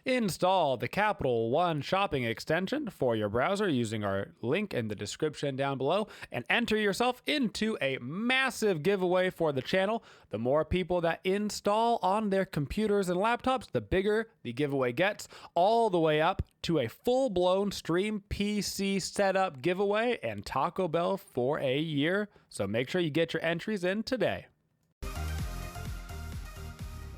Install the Capital One shopping extension for your browser using our link in the description down below and enter yourself into a massive giveaway for the channel. The more people that install on their computers and laptops, the bigger the giveaway gets, all the way up to a full-blown stream PC setup giveaway and Taco Bell for a year. So make sure you get your entries in today.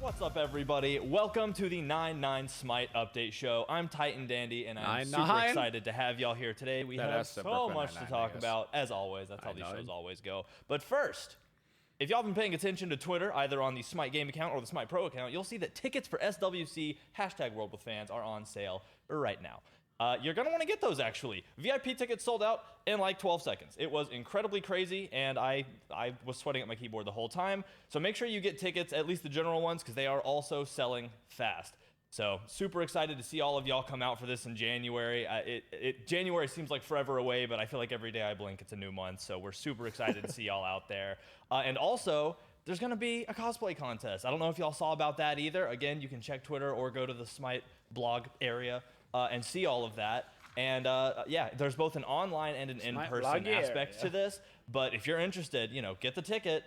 What's up, everybody? Welcome to the 9-9 Smite Update Show. I'm Titan Dandy, and I'm super excited to have y'all here today. We have so much to talk about, as always. That's how these shows always go. But first, if y'all been paying attention to Twitter, either on the Smite Game account or the Smite Pro account, you'll see that tickets for SWC #WorldWithFans are on sale right now. You're going to want to get those, actually. VIP tickets sold out in like 12 seconds. It was incredibly crazy, and I was sweating at my keyboard the whole time. So make sure you get tickets, at least the general ones, because they are also selling fast. So super excited to see all of y'all come out for this in January. January seems like forever away, but I feel like every day I blink, it's a new month. So we're super excited to see y'all out there. And also, there's going to be a cosplay contest. I don't know if y'all saw about that either. Again, you can check Twitter or go to the Smite blog area and see all of that. And yeah, there's both an online and an in-person aspect to this. But if you're interested, you know, get the ticket,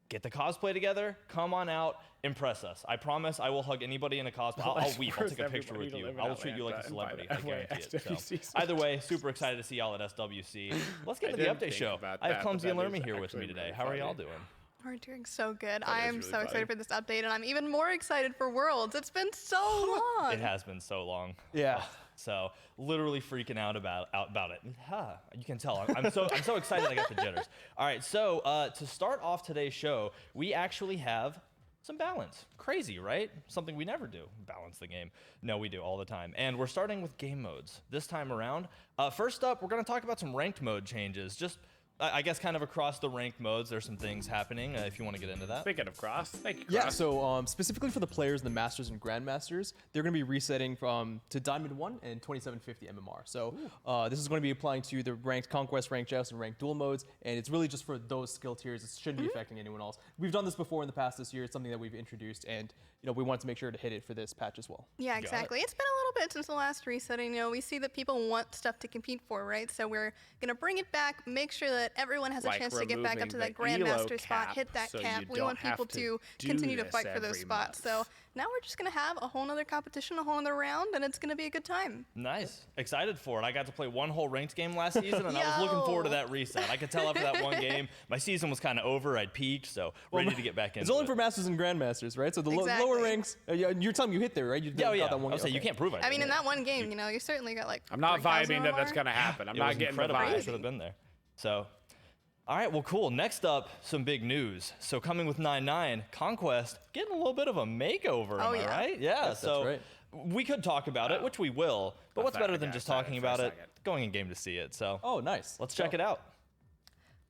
get the cosplay together, come on out, impress us. I promise I will hug anybody in a cosplay. I'll weep. I'll take a picture with you. I will treat you like a celebrity. I guarantee it. So, either way, super excited to see y'all at SWC. Let's get into the update show. I have Clumsy and Lermy here with me today. How are y'all doing? We're doing so good. I am so excited for this update, and I'm even more excited for Worlds. It's been so long. It has been so long. Yeah. So literally freaking out about it. You can tell. I'm so excited. I got the jitters. All right. So to start off today's show, we actually have some balance. Crazy, right? Something we never do. Balance the game. No, we do all the time. And we're starting with game modes this time around. First up, we're going to talk about some ranked mode changes. Just I guess kind of across the ranked modes, there's some things happening if you want to get into that. Speaking of cross, thank you, Cross. Yeah, so specifically for the players, the Masters and Grandmasters, they're going to be resetting to Diamond 1 and 2750 MMR. So this is going to be applying to the ranked Conquest, ranked Joust, and ranked Duel modes, and it's really just for those skill tiers. It shouldn't be affecting anyone else. We've done this before in the past this year. It's something that we've introduced, and you know we wanted to make sure to hit it for this patch as well. Yeah, exactly. It's been a little bit since the last resetting. You know, we see that people want stuff to compete for, right? So we're going to bring it back, make sure that everyone has a chance to get back up to that Grandmaster spot, hit that cap. We want people to continue to fight for those spots. So now we're just going to have a whole nother competition, a whole nother round, and it's going to be a good time. Nice. Excited for it. I got to play one whole ranked game last season, and I was looking forward to that reset. I could tell after that one game, my season was kind of over. I'd peaked, so ready to get back into it. It's only for Masters and Grandmasters, right? So the lower ranks, you're telling me you hit there, right? You got that one. I was saying, you can't prove it. I mean, in that one game, you know, you certainly got like I'm not vibing that that's going to happen. I'm not getting the vibe. I should have been there. So, all right, well, cool. Next up, some big news. So coming with 9-9, Conquest getting a little bit of a makeover, am I right? Yeah, yes, so that's right. We could talk about it, which we will, but what's better than just talking about it, going in game to see it. So, oh, nice. Let's check it out.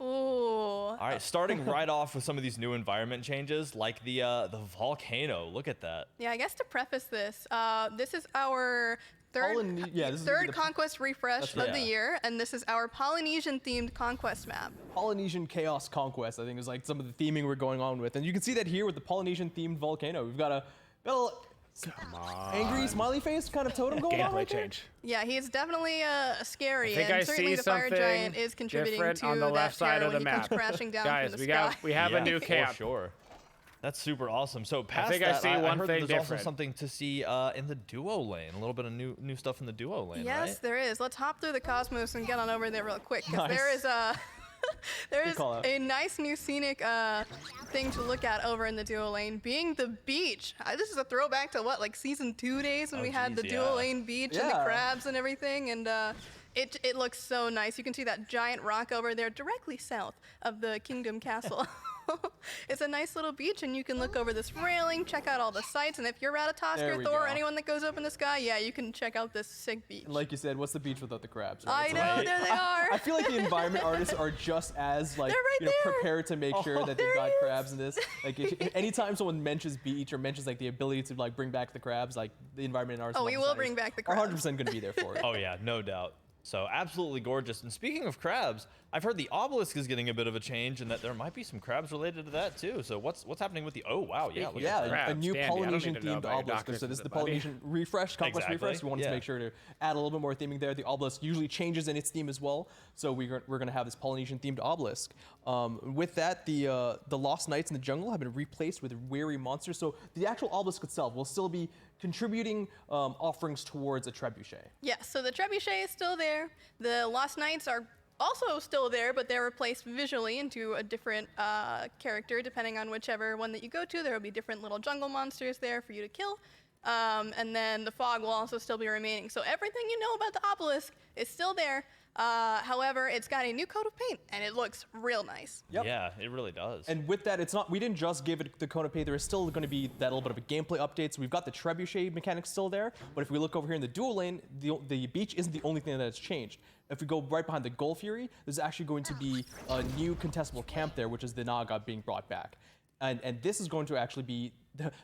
Ooh. All right, starting right off with some of these new environment changes, like the volcano. Look at that. Yeah, I guess to preface this, this is our third Conquest refresh of the year, and this is our Polynesian-themed Conquest map. Polynesian Chaos Conquest, I think, is like some of the theming we're going on with. And you can see that here with the Polynesian-themed volcano. We've got a angry smiley face kind of totem going on right there. Yeah, he's definitely scary, and certainly the fire giant is contributing to on the left side of the map. Crashing down Guys, from the sky. we have a new camp. For sure. That's super awesome. So past I heard there's also something to see in the duo lane. A little bit of new stuff in the duo lane, Yes, right? there is. Let's hop through the cosmos and get on over there real quick, because there is a nice new scenic thing to look at over in the duo lane, being the beach. This is a throwback to what, like season 2 days when we had the duo lane beach and the crabs and everything, and it looks so nice. You can see that giant rock over there directly south of the Kingdom Castle. It's a nice little beach, and you can look over this railing, check out all the sights, and if you're Ratatoskr, Thor, or anyone that goes up in the sky, yeah, you can check out this sick beach. Like you said, what's the beach without the crabs? Right? I know, there they are. I feel like the environment artists are just as prepared to make sure that they've got crabs in this. Like anytime someone mentions beach or mentions like the ability to bring back the crabs, like the environment artists. Oh, we will bring back the crabs. Are 100% going to be there for it. Oh yeah, no doubt. So absolutely gorgeous. And speaking of crabs, I've heard the obelisk is getting a bit of a change and that there might be some crabs related to that too. So what's happening with the, oh wow, yeah. Look at that. A new Polynesian themed obelisk. So this is the Polynesian refresh, Conquest refresh. We wanted to make sure to add a little bit more theming there. The obelisk usually changes in its theme as well. So we're going to have this Polynesian themed obelisk. With that, the Lost Knights in the jungle have been replaced with weary monsters. So the actual obelisk itself will still be contributing offerings towards a trebuchet. Yeah, so the trebuchet is still there. The Lost Knights are also still there, but they're replaced visually into a different character, depending on whichever one that you go to. There will be different little jungle monsters there for you to kill. And then the fog will also still be remaining. So everything you know about the obelisk is still there. However, it's got a new coat of paint, and it looks real nice. Yep. Yeah, it really does. And with that, it's not, we didn't just give it the coat of paint. There is still going to be that little bit of a gameplay update. So we've got the trebuchet mechanic still there, but if we look over here in the dual lane, the beach isn't the only thing that has changed. If we go right behind the Gold Fury, there's actually going to be a new contestable camp there, which is the Naga being brought back. And this is going to actually be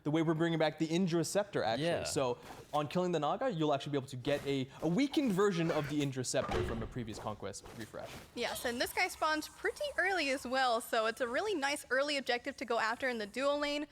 the way we're bringing back the Indra Scepter, actually. Yeah. So on killing the Naga, you'll actually be able to get a weakened version of the Indra Scepter from a previous Conquest refresh. Yes, and this guy spawns pretty early as well, so it's a really nice early objective to go after in the dual lane.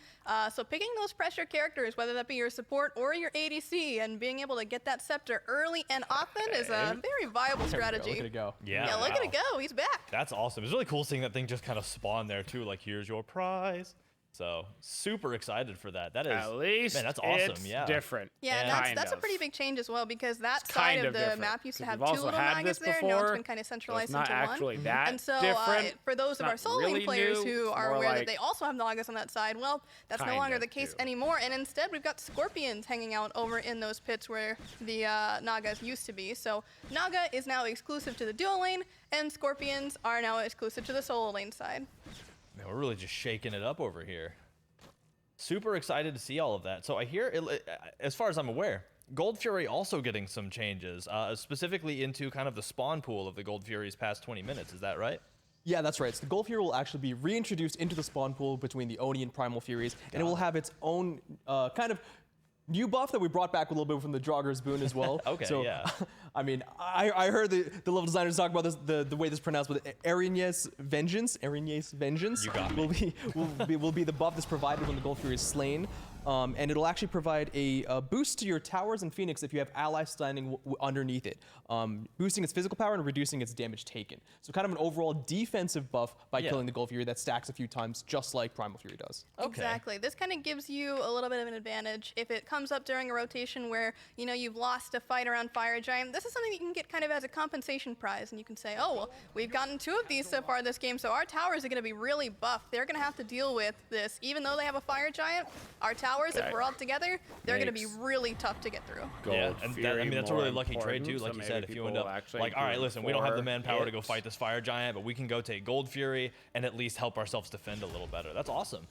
So picking those pressure characters, whether that be your support or your ADC, and being able to get that scepter early and often is a very viable strategy. Look at it go. Yeah, look at it go. He's back. That's awesome. It's really cool seeing that thing just kind of spawn there too. Like, here's your prize. So super excited for that. That is, at least man, that's awesome. It's yeah, different. Yeah, and that's a pretty big change as well, because that side of the different. map used to have We've two also little had Nagas this there. Now it's been kind of centralized so it's not into actually one. that And so different. for those of Not our solo really lane players new. who are More aware that like they also have Nagas on that side, well, that's no kind longer of the case new. anymore. And instead, we've got Scorpions hanging out over in those pits where the Nagas used to be. So Naga is now exclusive to the dual lane, and Scorpions are now exclusive to the solo lane side. Man, we're really just shaking it up over here. Super excited to see all of that. So I hear, as far as I'm aware, Gold Fury also getting some changes, specifically into kind of the spawn pool of the Gold Fury's past 20 minutes. Is that right? Yeah, that's right. So the Gold Fury will actually be reintroduced into the spawn pool between the Oni and Primal Furies, and it will have its own kind of new buff that we brought back a little bit from the Jogger's Boon as well. Okay, so, yeah. I mean, I heard the level designers talk about this, the way this is pronounced, but Erinye's Vengeance, You got me. will be the buff that's provided when the Gold Fury is slain. And it'll actually provide a boost to your towers and Phoenix if you have allies standing underneath it, boosting its physical power and reducing its damage taken. So kind of an overall defensive buff by killing the Gold Fury that stacks a few times, just like Primal Fury does. Okay. Exactly. This kind of gives you a little bit of an advantage. If it comes up during a rotation where, you know, you've lost a fight around Fire Giant, this is something that you can get kind of as a compensation prize. And you can say, oh, well, we've gotten 2 of these so far this game, so our towers are going to be really buffed. They're going to have to deal with this. Even though they have a Fire Giant, our towers, if we're all together, they're going to be really tough to get through. Yeah, and I mean, that's a really lucky trade too, like you said. If you end up like, all right, listen, we don't have the manpower to go fight this Fire Giant, but we can go take Gold Fury and at least help ourselves defend a little better. That's awesome.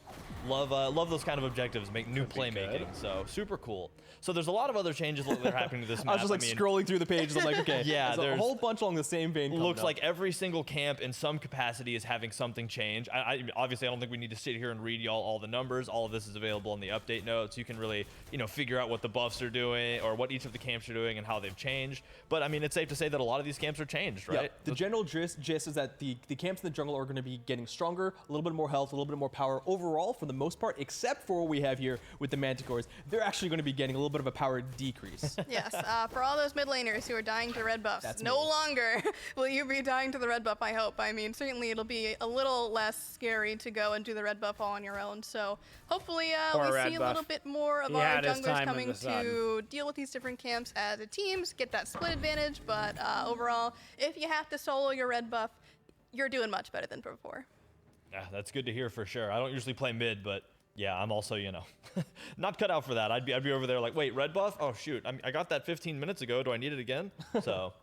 Love those kind of objectives, make new playmaking. So super cool. So there's a lot of other changes that are happening to this map. I was just like scrolling through the pages. I'm like, okay, yeah, there's a whole bunch along the same vein. Looks like every single camp in some capacity is having something change. Obviously, I don't think we need to sit here and read y'all all the numbers. All of this is available in the update notes. You can really, you know, figure out what the buffs are doing or what each of the camps are doing and how they've changed. But I mean, it's safe to say that a lot of these camps are changed, right? Yeah, the general gist is that the camps in the jungle are going to be getting stronger, a little bit more health, a little bit more power overall for the most part, except for what we have here with the Manticores. They're actually going to be getting a little bit of a power decrease. Yes, for all those mid laners who are dying to red buffs, no longer will you be dying to the red buff, I hope. I mean, certainly it'll be a little less scary to go and do the red buff all on your own. So hopefully we see a little bit more of our junglers coming to deal with these different camps as a teams, get that split advantage. But overall, if you have to solo your red buff, you're doing much better than before. Yeah, that's good to hear for sure. I don't usually play mid, but yeah, I'm also, you know, not cut out for that. I'd be over there like, wait, red buff? Oh shoot, I got that 15 minutes ago. Do I need it again? So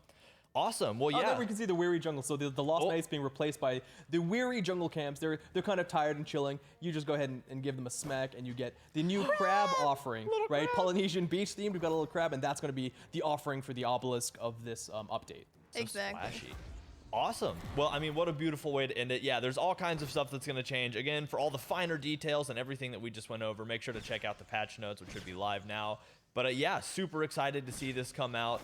awesome. Well, yeah. Then we can see the weary jungle. So the Lost Knights being replaced by the weary jungle camps. They're kind of tired and chilling. You just go ahead and give them a smack, and you get the new crab offering, right? Crab. Polynesian beach themed. We've got a little crab, and that's going to be the offering for the obelisk of this update. So exactly. Splashy. Awesome. Well, I mean, what a beautiful way to end it. Yeah, there's all kinds of stuff that's going to change. Again, for all the finer details and everything that we just went over, make sure to check out the patch notes, which should be live now. But yeah, super excited to see this come out.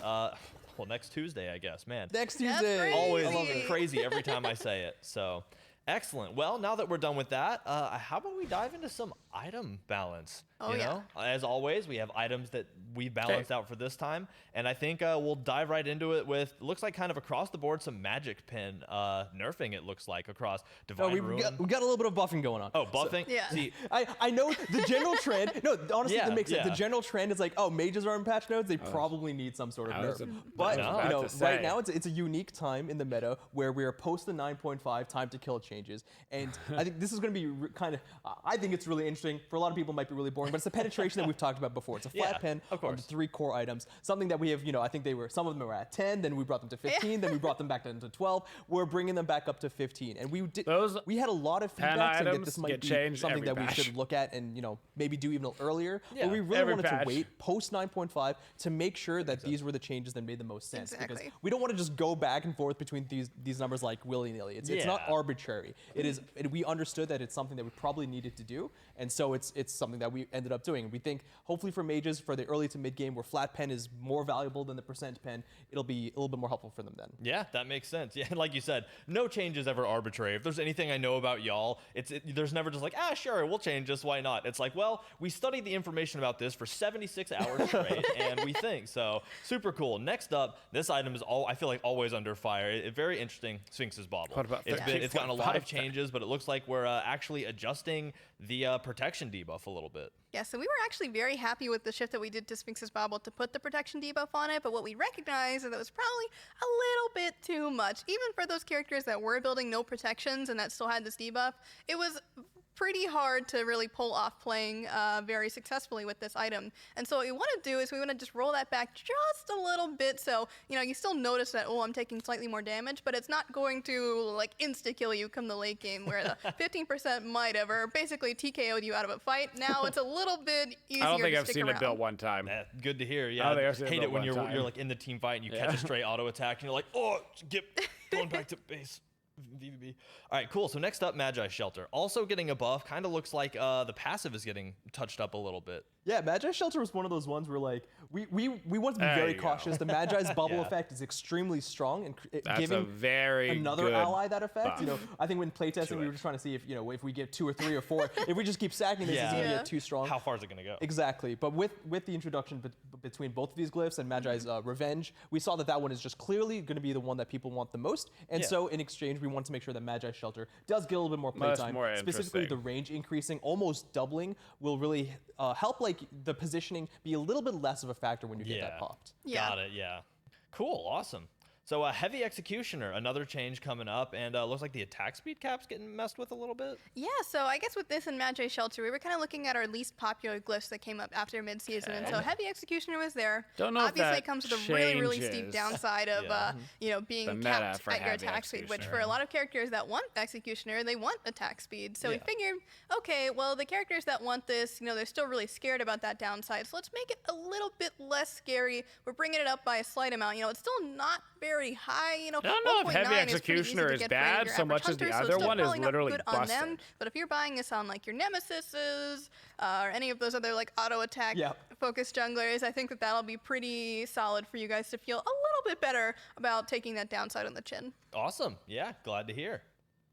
Well, next Tuesday, I guess. Man. Next Tuesday. Always crazy every time I say it. So excellent. Well, now that we're done with that, how about we dive into some item balance? Oh, you know? As always, we have items that we balanced out for this time, and I think we'll dive right into it with, looks like kind of across the board, some magic pin nerfing, it looks like, across Divine Ruin. We got a little bit of buffing going on. Oh, buffing? So, yeah. See, I know the general trend, no, honestly, that makes sense. The general trend is like, oh, mages are in patch notes, they probably need some sort of nerf. But, you know, right now, it's a unique time in the meta where we are post the 9.5 time to kill changes, and I think this is going to be kind of, I think it's really interesting. For a lot of people, it might be really boring, but it's the penetration that we've talked about before. It's a flat pen on the 3 core items. Something that we have, you know, I think some of them were at 10, then we brought them to 15, then we brought them back down to 12. We're bringing them back up to 15. And we had a lot of feedback saying that this might be something that we should look at and, you know, maybe do even earlier. But we really wanted to wait post 9.5 to make sure that these were the changes that made the most sense. Because we don't want to just go back and forth between these numbers like willy-nilly. It's not arbitrary. We understood that it's something that we probably needed to do, and so it's something that we ended up doing. We think hopefully for mages, for the early to mid game where flat pen is more valuable than the percent pen, it'll be a little bit more helpful for them then. Yeah, that makes sense. Yeah, like you said, no change is ever arbitrary. If there's anything I know about y'all, there's never just like, sure, we'll change this, why not? It's like, well, we studied the information about this for 76 hours straight, and we think. So, super cool. Next up, this item is I feel like always under fire. Very interesting, Sphinx's Bauble. What about it's gotten a lot of changes, but it looks like we're actually adjusting the protection debuff a little bit. Yeah, so we were actually very happy with the shift that we did to Sphinx's Bauble to put the protection debuff on it, but what we recognized is that it was probably a little bit too much. Even for those characters that were building no protections and that still had this debuff, it was pretty hard to really pull off playing very successfully with this item. And so what we want to do is we want to just roll that back just a little bit so, you know, you still notice that, I'm taking slightly more damage, but it's not going to, like, insta-kill you come the late game where the 15% might ever basically TKO'd you out of a fight. Now it's a little bit easier I don't think to I've stick seen around. it built one time. Good to hear. Yeah, I hate it when you're like in the team fight and you catch a stray auto attack and you're like, going back to base. VVB. All right, cool. So next up, Magi Shelter. Also getting a buff. Kind of looks like the passive is getting touched up a little bit. Yeah, Magi Shelter was one of those ones where, like, we want to be very cautious. The Magi's bubble effect is extremely strong and giving another ally that effect. Buff. You know, I think when playtesting, we were just trying to see if we get 2 or 3 or 4, if we just keep stacking this, it's going to get too strong. How far is it going to go? Exactly. But with the introduction between both of these glyphs and Magi's Revenge, we saw that one is just clearly going to be the one that people want the most. And so in exchange, we want to make sure that Magi Shelter does get a little bit more playtime. Specifically, the range increasing, almost doubling, will really help, like, the positioning be a little bit less of a factor when you get that popped. Got it. Yeah. Cool. Awesome. So Heavy Executioner, another change coming up, and looks like the attack speed cap's getting messed with a little bit. Yeah, so I guess with this and Magi Shelter, we were kind of looking at our least popular glyphs that came up after mid-season, and so Heavy Executioner was there. Don't know Obviously, if that it comes with a really steep downside of, being capped at your attack speed, which for a lot of characters that want Executioner, they want attack speed. So we figured, okay, well, the characters that want this, they're still really scared about that downside, so let's make it a little bit less scary. We're bringing it up by a slight amount. It's still not very high. I don't know if Heavy Executioner is bad so much as the other one is literally busted. But if you're buying this on like your Nemesises or any of those other like auto attack focused junglers, I think that'll be pretty solid for you guys to feel a little bit better about taking that downside on the chin. Awesome. Yeah, glad to hear.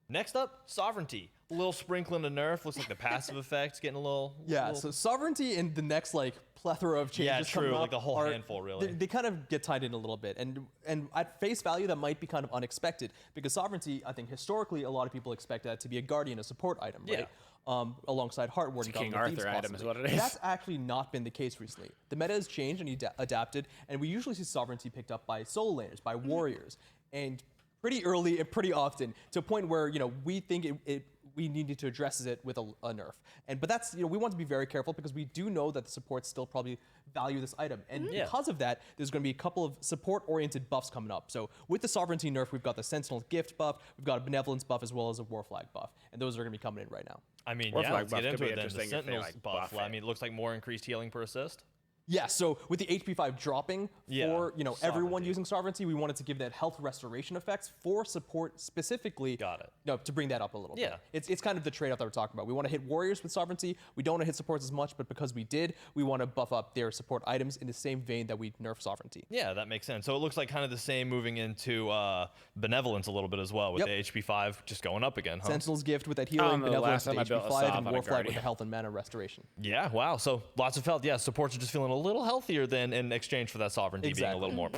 Next up, Sovereignty. A little sprinkling of nerf. Looks like the passive effect's getting a little... So Sovereignty and the next, like, plethora of changes coming up, like the whole handful, really. They kind of get tied in a little bit. And at face value, that might be kind of unexpected. Because Sovereignty, I think, historically, a lot of people expect that to be a Guardian, a support item, right? Alongside Heartward and King Arthur item is what it is. That's actually not been the case recently. The meta has changed and adapted, and we usually see Sovereignty picked up by solo laners, by warriors. And pretty early and pretty often, to a point where, we think we needed to address it with a nerf. But that's, we want to be very careful because we do know that the supports still probably value this item. And because of that, there's going to be a couple of support-oriented buffs coming up. So with the Sovereignty nerf, we've got the Sentinel Gift buff, we've got a Benevolence buff, as well as a War Flag buff. And those are going to be coming in right now. I mean, let's get into it then. The Sentinel's buff. I mean, it looks like more increased healing per assist. Yeah, so with the HP 5 dropping for everyone using Sovereignty, we wanted to give that health restoration effects for support specifically. Got it. No, to bring that up a little Yeah. bit. It's kind of the trade-off that we're talking about. We want to hit Warriors with Sovereignty. We don't want to hit supports as much, but because we did, we want to buff up their support items in the same vein that we nerf Sovereignty. Yeah, that makes sense. So it looks like kind of the same moving into Benevolence a little bit as well, with the HP 5 just going up again, huh? Sentinel's Gift with that healing, Benevolence with the HP 5, and Warflight with the health and mana restoration. Yeah, wow. So lots of health. Yeah, supports are just feeling a little healthier than in exchange for that Sovereignty being a little more.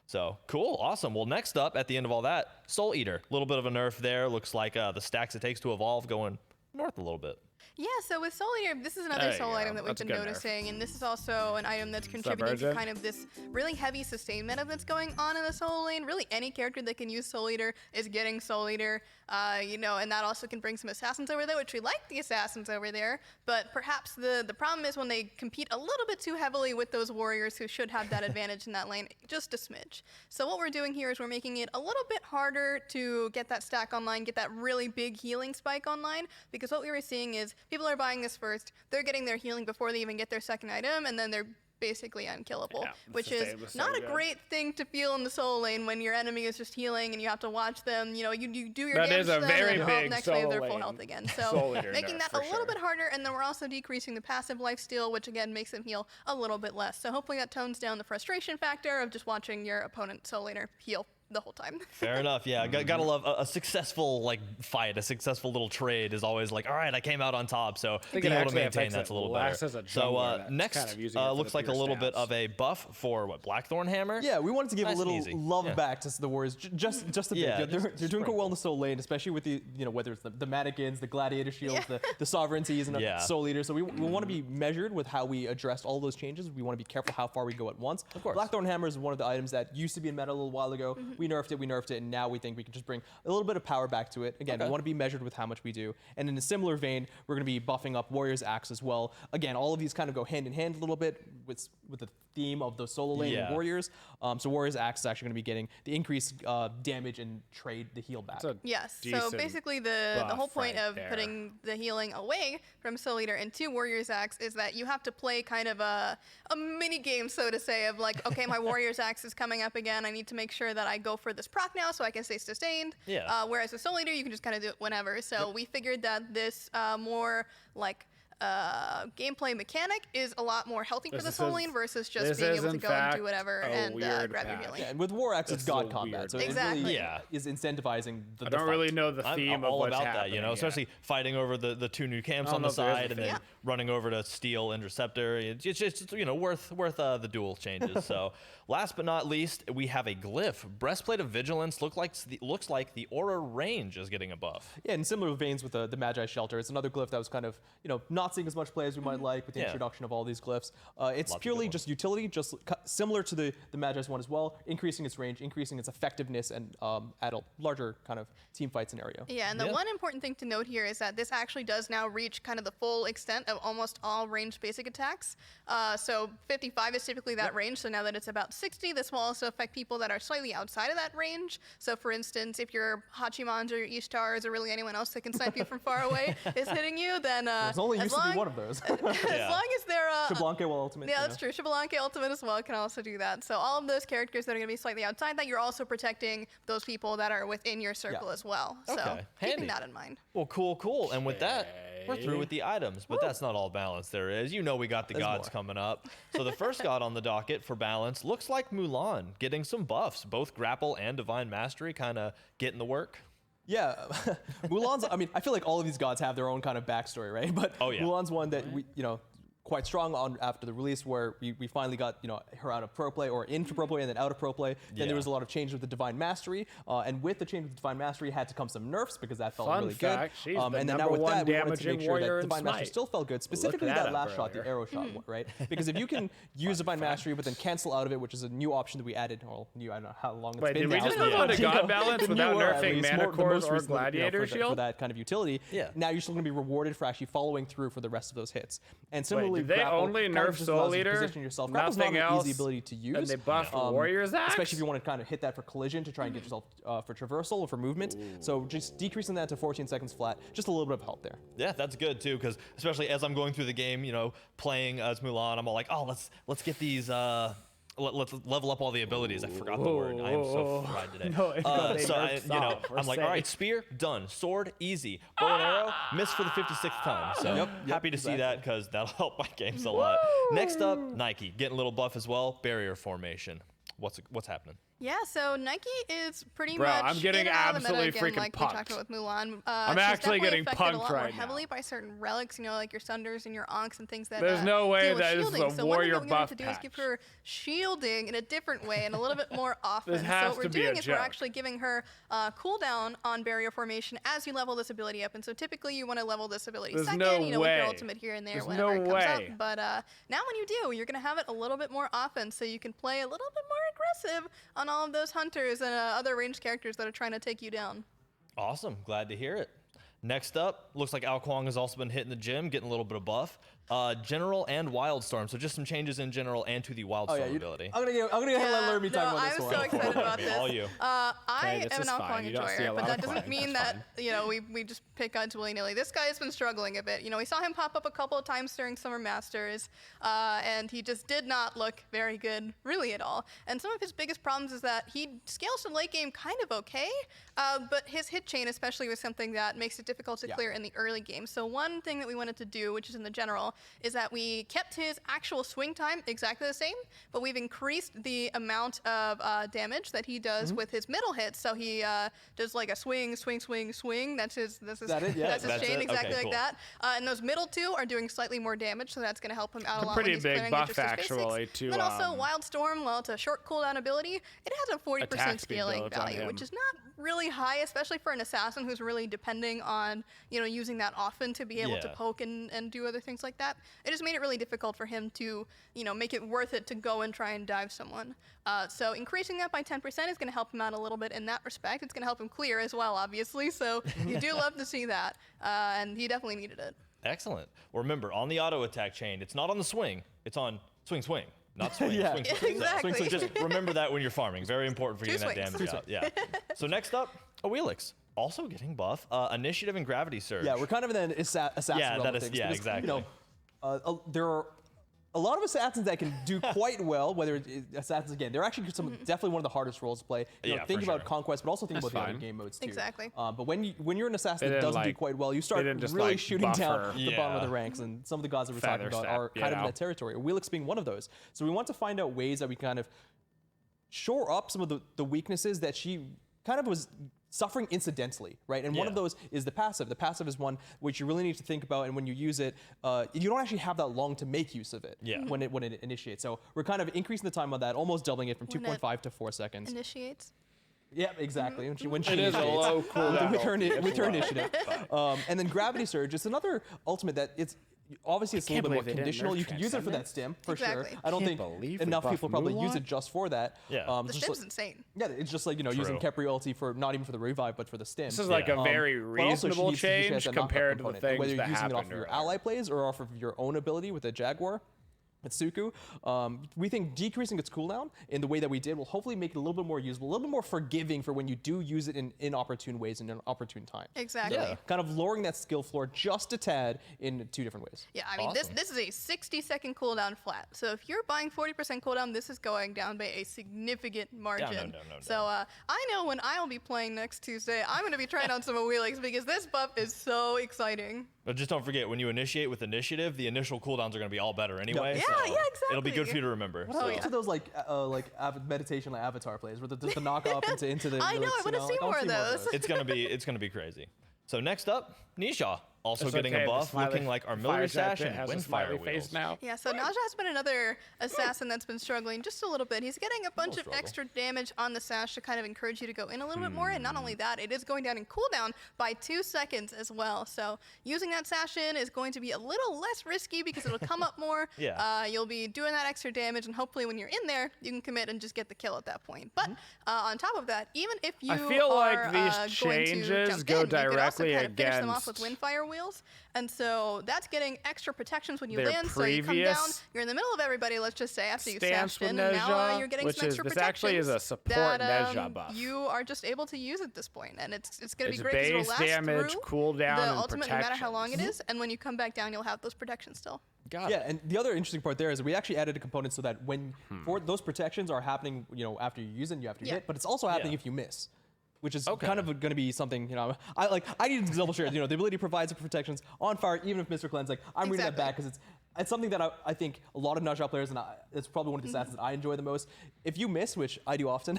So cool, awesome. Well, next up at the end of all that, Soul Eater. A little bit of a nerf there. Looks like the stacks it takes to evolve going north a little bit. Yeah, so with Soul Eater, this is another soul item that we've been noticing, and this is also an item that's contributing to kind of this really heavy sustain meta that's going on in the Soul lane. Really, any character that can use Soul Eater is getting Soul Eater, and that also can bring some assassins over there, which we like the assassins over there, but perhaps the problem is when they compete a little bit too heavily with those warriors who should have that advantage in that lane, just a smidge. So what we're doing here is we're making it a little bit harder to get that stack online, get that really big healing spike online, because what we were seeing is people are buying this first, they're getting their healing before they even get their second item, and then they're basically unkillable, which is not a great thing to feel in the soul lane when your enemy is just healing and you have to watch them. You do your damage to them, and then next wave they're full health again. So making that a little bit harder, and then we're also decreasing the passive lifesteal, which again makes them heal a little bit less. So hopefully that tones down the frustration factor of just watching your opponent soul laner heal the whole time. Fair enough. Yeah, gotta love a successful fight. A successful little trade is always like, all right, I came out on top. So being able to maintain that's a little better. So next looks like a little bit of a buff for Blackthorn Hammer. Yeah, we wanted to give a little love back to the Warriors, just a bit. They're doing quite well in the Soul lane, especially with the whether it's the mannequins, the gladiator shields, the sovereignties, and the Soul Eaters. So we want to be measured with how we address all those changes. We want to be careful how far we go at once. Of course. Blackthorn Hammer is one of the items that used to be in meta a little while ago. We nerfed it, and now we think we can just bring a little bit of power back to it. Again, we want to be measured with how much we do. And in a similar vein, we're going to be buffing up Warrior's Axe as well. Again, all of these kind of go hand in hand a little bit with the theme of the solo lane and Warriors. So Warrior's Axe is actually going to be getting the increased damage and trade the heal back. Yes, so basically the whole point of putting the healing away from Soul Eater into Warrior's Axe is that you have to play kind of a mini game, so to say, of like, okay, my Warrior's Axe is coming up again. I need to make sure that I go for this proc now so I can stay sustained. Whereas with Soul Eater, you can just kind of do it whenever. So we figured that this more like gameplay mechanic is a lot more healthy for the soul lane versus just being able to go and do whatever and grab your healing. Yeah, and with War Axe, it's God combat, so it really is incentivizing the I don't really know the theme of what's happening. That, especially fighting over the two new camps on the side and then running over to steal Interceptor. It's just worth the duel changes. So last but not least, we have a glyph. Breastplate of Vigilance looks like the aura range is getting a buff. Yeah, in similar veins with the Magi Shelter, it's another glyph that was kind of not seeing as much play as we might like with the introduction of all these glyphs. It's purely just utility, just similar to the Magi's one as well, increasing its range, increasing its effectiveness, and at a larger kind of team fight scenario. Yeah, and the one important thing to note here is that this actually does now reach kind of the full extent of almost all ranged basic attacks. So 55 is typically that range, so now that it's about 60, this will also affect people that are slightly outside of that range. So for instance, if your Hachimans or your Ishtars or really anyone else that can snipe you from far away is hitting you, then it's only used to be one of those. As long as they're Xbalanque will ultimate. Yeah, that's true. Xbalanque ultimate as well can also do that. So all of those characters that are going to be slightly outside that, you're also protecting those people that are within your circle as well. So keeping that in mind. Well, cool. And with that, we're through with the items, but that's not all balance there is. We got the gods coming up. So the first god on the docket for balance looks like Mulan, getting some buffs, both grapple and divine mastery, kind of getting the work. Yeah, Mulan's, I feel like all of these gods have their own kind of backstory, right? But Mulan's one that we, quite strong on after the release, where we finally got her out of pro play or into pro play and then out of pro play. Then there was a lot of change with the divine mastery, and with the change with divine mastery had to come some nerfs because that felt really good. And then now with that, we wanted to make sure that divine mastery still felt good, specifically that last shot, the arrow shot, right? Because if you can use divine mastery but then cancel out of it, which is a new option that we added, I don't know how long it's been. Did we just move on to god balance without nerfing mana cores or gladiator shield for that kind of utility? Now you're still going to be rewarded for actually following through for the rest of those hits. And similarly literally they grapple, only kind of nerf just Soul allows you to Eater? position yourself. Grapple's not Nothing an else? easy ability to use. And they buff Warrior's Axe? Especially if you want to kind of hit that for collision to try and get yourself for traversal or for movement. So just decreasing that to 14 seconds flat, just a little bit of help there. Yeah, that's good too, because especially as I'm going through the game, playing as Mulan, I'm all like, oh, let's get these. Let's level up all the abilities. I forgot the word. I am so fried today. I'm like, all right, spear, done. Sword, easy. Bow and arrow, missed for the 56th time. So happy to see that because that'll help my games a lot. Next up, Nike, getting a little buff as well. Barrier formation. What's happening? Yeah, so Nike is pretty Bro, much I'm getting in and out of the meta absolutely again, freaking like punked. we talked about with Mulan. I'm actually getting affected punked a lot right more now. heavily by certain relics, like your Sunders and your Ankhs and things that There's no way deal with that is shielding. a so warrior one thing that we have to buff do is give her shielding in a different way and a little bit more often. This has so what to we're be a doing is we're joke. actually giving her cooldown on barrier formation as you level this ability up. And so typically you want to level this ability There's second, no with your way. ultimate here and there There's whenever no it comes way. up. But now when you do, you're going to have it a little bit more often so you can play a little bit more aggressive on all of those hunters and other ranged characters that are trying to take you down. Awesome. Glad to hear it. Next up, looks like Ao Kuang has also been hitting the gym, getting a little bit of buff. General and Wildstorm, so just some changes in General and to the Wildstorm ability. I'm gonna go ahead and let Laramie talk about this one. I was so excited about this. All you. I this am is an Ao fine. Kuang You don't see a enjoyer, lot but that of doesn't Kuang. mean That's that we just pick on willy-nilly. This guy has been struggling a bit. We saw him pop up a couple of times during Summer Masters, and he just did not look very good, really at all. And some of his biggest problems is that he scales to late game kind of okay, but his hit chain especially was something that makes it difficult to clear in the early game. So one thing that we wanted to do, which is in the General, is that we kept his actual swing time exactly the same, but we've increased the amount of damage that he does with his middle hits. So he does like a swing, swing, swing, swing. That's his chain, exactly like that. And those middle two are doing slightly more damage, so that's going to help him out a lot. Pretty when he's big clearing buff just his actually basics. to. And then also Wildstorm, while it's a short cooldown ability, it has a 40% Attack speed scaling builds on value, him. which is not really high, especially for an assassin who's really depending on using that often to be able to poke and do other things like that. It just made it really difficult for him to make it worth it to go and try and dive someone. So increasing that by 10% is going to help him out a little bit in that respect. It's going to help him clear as well, obviously. So you do love to see that, and he definitely needed it. Excellent. Well, remember, on the auto attack chain, it's not on the swing. It's on swing, swing. Not swing, Yeah. swing, swing. Exactly. So just remember that when you're farming. Very important for getting that damage out. Yeah. So next up, a Wheelix. Also getting buff. Initiative and Gravity Surge. Yeah, we're kind of in an assassin realm of things. Because, exactly. there are a lot of assassins that can do quite well, whether it's assassins, again, they're actually definitely one of the hardest roles to play. Think about Conquest, but also think about the other game modes too. Exactly. But when you're an assassin that doesn't do quite well, you start really shooting down the bottom of the ranks, and some of the gods that we're talking about are kind of in that territory, Wheelix being one of those. So we want to find out ways that we kind of shore up some of the weaknesses that she kind of was suffering incidentally, right? And one of those is the passive. The passive is one which you really need to think about, and when you use it, you don't actually have that long to make use of it when it initiates. So we're kind of increasing the time on that, almost doubling it from 2.5 to 4 seconds. Initiates. Yeah, exactly. When she It is a initiates, low cooldown. with her initiative. And then Gravity Surge is another ultimate that obviously it's a little bit more conditional. You can use it for that stim, for sure. I don't think enough people probably use it just for that. Yeah. The stim's insane. Yeah, it's just like, using Khepri ulti for not even for the revive, but for the stim. This is like a very reasonable change compared to the things whether you're that using it off happened of your earlier. ally plays or off of your own ability with the Jaguar. With Suku, we think decreasing its cooldown in the way that we did will hopefully make it a little bit more usable, a little bit more forgiving for when you do use it in inopportune ways and in opportune times. Exactly. Yeah. Kind of lowering that skill floor just a tad in 2 different ways. Yeah, I mean, this is a 60-second cooldown flat. So if you're buying 40% cooldown, this is going down by a significant margin. No. So I know when I'll be playing next Tuesday, I'm going to be trying out some of Wheelix because this buff is so exciting. But just don't forget, when you initiate with initiative, the initial cooldowns are going to be all better anyway. Yeah, so yeah, exactly. It'll be good for you to remember. What happened to those meditation avatar plays where there's the knock up into the I know, I want to see more of those. It's gonna be crazy. So next up, Nisha. Also It's getting okay, a the buff, smiley looking like our fire Armillary Sash jacket and has a Windfire smiley Wheels. face now. Yeah, so Naja has been another assassin that's been struggling just a little bit. He's getting a bunch of extra damage on the sash to kind of encourage you to go in a little bit more. And not only that, it is going down in cooldown by 2 seconds as well. So using that sash in is going to be a little less risky because it'll come up more. You'll be doing that extra damage, and hopefully when you're in there, you can commit and just get the kill at that point. But on top of that, even if you I feel like are these going to changes jump go in, you could also directly kind of finish them against off with Windfire wheels, and so that's getting extra protections when you land. So you come down, you're in the middle of everybody. Let's just say after you smashed in, and now you're getting some extra protections. This actually is a support Nezha buff. You are just able to use at this point, and it's going to be great base because it'll last damage, through cooldown, the and ultimate, no matter how long it is. And when you come back down, you'll have those protections still. Yeah, and the other interesting part there is that we actually added a component so that when for those protections are happening, after you use it, you have to hit, but it's also happening if you miss, which is kind of going to be something, I need to double share, the ability to provide some protections on fire, even if Mr. Cleanse, I'm reading that back because it's something that I think a lot of Nezha players, and it's probably one of the assassins that I enjoy the most. If you miss, which I do often,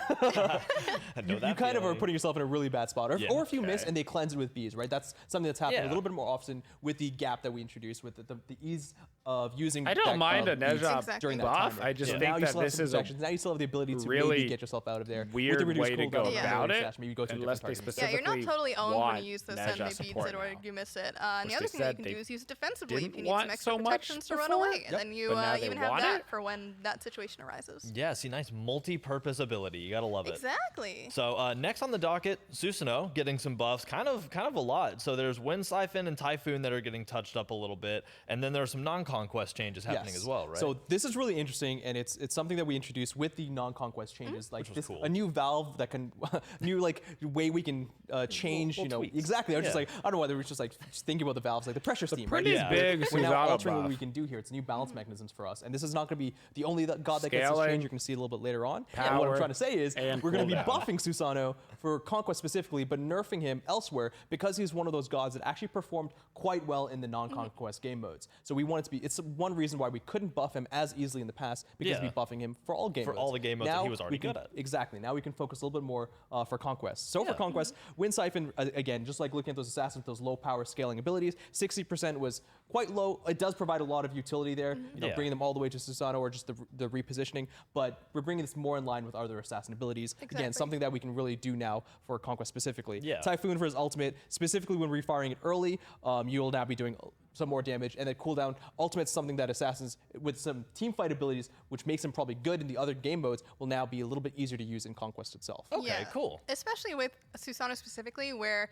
you kind of are putting yourself in a really bad spot. Or if you miss and they cleanse it with bees, right? That's something that's happening a little bit more often with the gap that we introduced with the ease of using. I don't mind a Nezha during that buff. time. I just think that this is now you still have the ability to really maybe get yourself out of there. Weird way to go about it. Maybe go to unless they specifically you're not totally owned when you use this and Nezha they beats it or you miss it. And the other thing that you can do is use it defensively. If you need some extra so protections to run away, and then you even have that for when that situation arises. Yeah, see, nice multi-purpose ability. You gotta love it. Exactly. So next on the docket, Susanoo getting some buffs, kind of a lot. So there's Wind Siphon and Typhoon that are getting touched up a little bit, and then there are some non-conquest changes happening as well, right? So this is really interesting, and it's something that we introduced with the non-conquest changes, like this, cool. A new valve that can, new way we can change, exactly. I was just like, I don't know whether we're just thinking about the valves, like the pressure steam, right? Pretty big. We're now altering what we can do here. It's new balance mechanisms for us, and this is not going to be the only god that gets this change. You're going to see a little bit later on. And what I'm trying to say is we're going to be buffing Susanoo for Conquest specifically, but nerfing him elsewhere because he's one of those gods that actually performed quite well in the non-conquest game modes. So we want it to be. It's one reason why we couldn't buff him as easily in the past because we're buffing him for all game modes. For all the game modes that he was already good at. Exactly. Now we can focus a little bit more for Conquest. So for Conquest, Wind Siphon, again, just like looking at those assassins, those low power scaling abilities, 60% was quite low. It does provide a lot of utility there, bringing them all the way to Susanoo or just the repositioning, but we're bringing this more in line with other assassin abilities. Exactly. Again, something that we can really do now for Conquest specifically. Yeah. Typhoon for his ultimate, specifically when refiring it early, you'll now be doing some more damage, and then cooldown. Ultimate's something that assassins with some team fight abilities, which makes them probably good in the other game modes, will now be a little bit easier to use in Conquest itself. Okay, cool. Especially with Susanoo specifically, where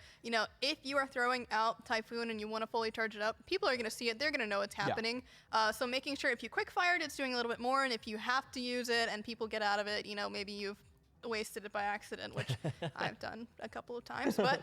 if you are throwing out Typhoon and you want to fully charge it up, people are going to see it. They're going to know what's happening. So making sure if you quick fired, it's doing a little bit more, and if you have to use it and people get out of it, maybe you've wasted it by accident, which I've done a couple of times, but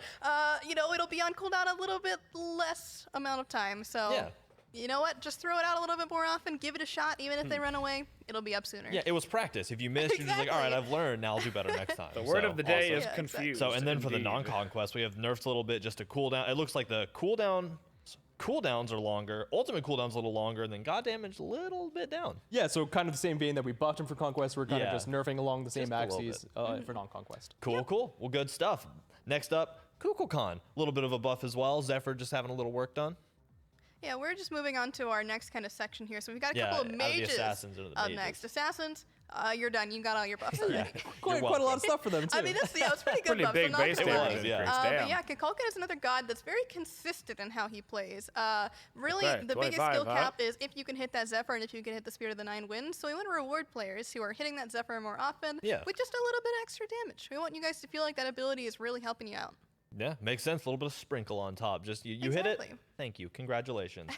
it'll be on cooldown a little bit less amount of time. So you know what? Just throw it out a little bit more often. Give it a shot. Even if they run away, it'll be up sooner. Yeah, it was practice. If you miss, you're just like, all right, I've learned. Now I'll do better next time. The word of the day is confused. So, and then for the non-conquest, we have nerfed a little bit just to cooldown. It looks like the cooldowns are longer, ultimate cooldowns a little longer, and then god damage a little bit down. Yeah, so kind of the same vein that we buffed him for Conquest, we're kind of just nerfing along the same axes for non-conquest. Cool. Well, good stuff. Next up, Kukulkan. A little bit of a buff as well. Zephyr just having a little work done. Yeah, we're just moving on to our next kind of section here. So we've got a couple of mages up next. Assassins, you're done. You got all your buffs already. Quite a lot of stuff for them, too. I mean, it's pretty good buff. Big base damage. But yeah, Kukulkan is another god that's very consistent in how he plays. Really, the biggest skill cap is if you can hit that Zephyr and if you can hit the Spirit of the Nine Winds. So we want to reward players who are hitting that Zephyr more often with just a little bit extra damage. We want you guys to feel like that ability is really helping you out. Yeah, makes sense. A little bit of sprinkle on top. Just you hit it. Thank you. Congratulations.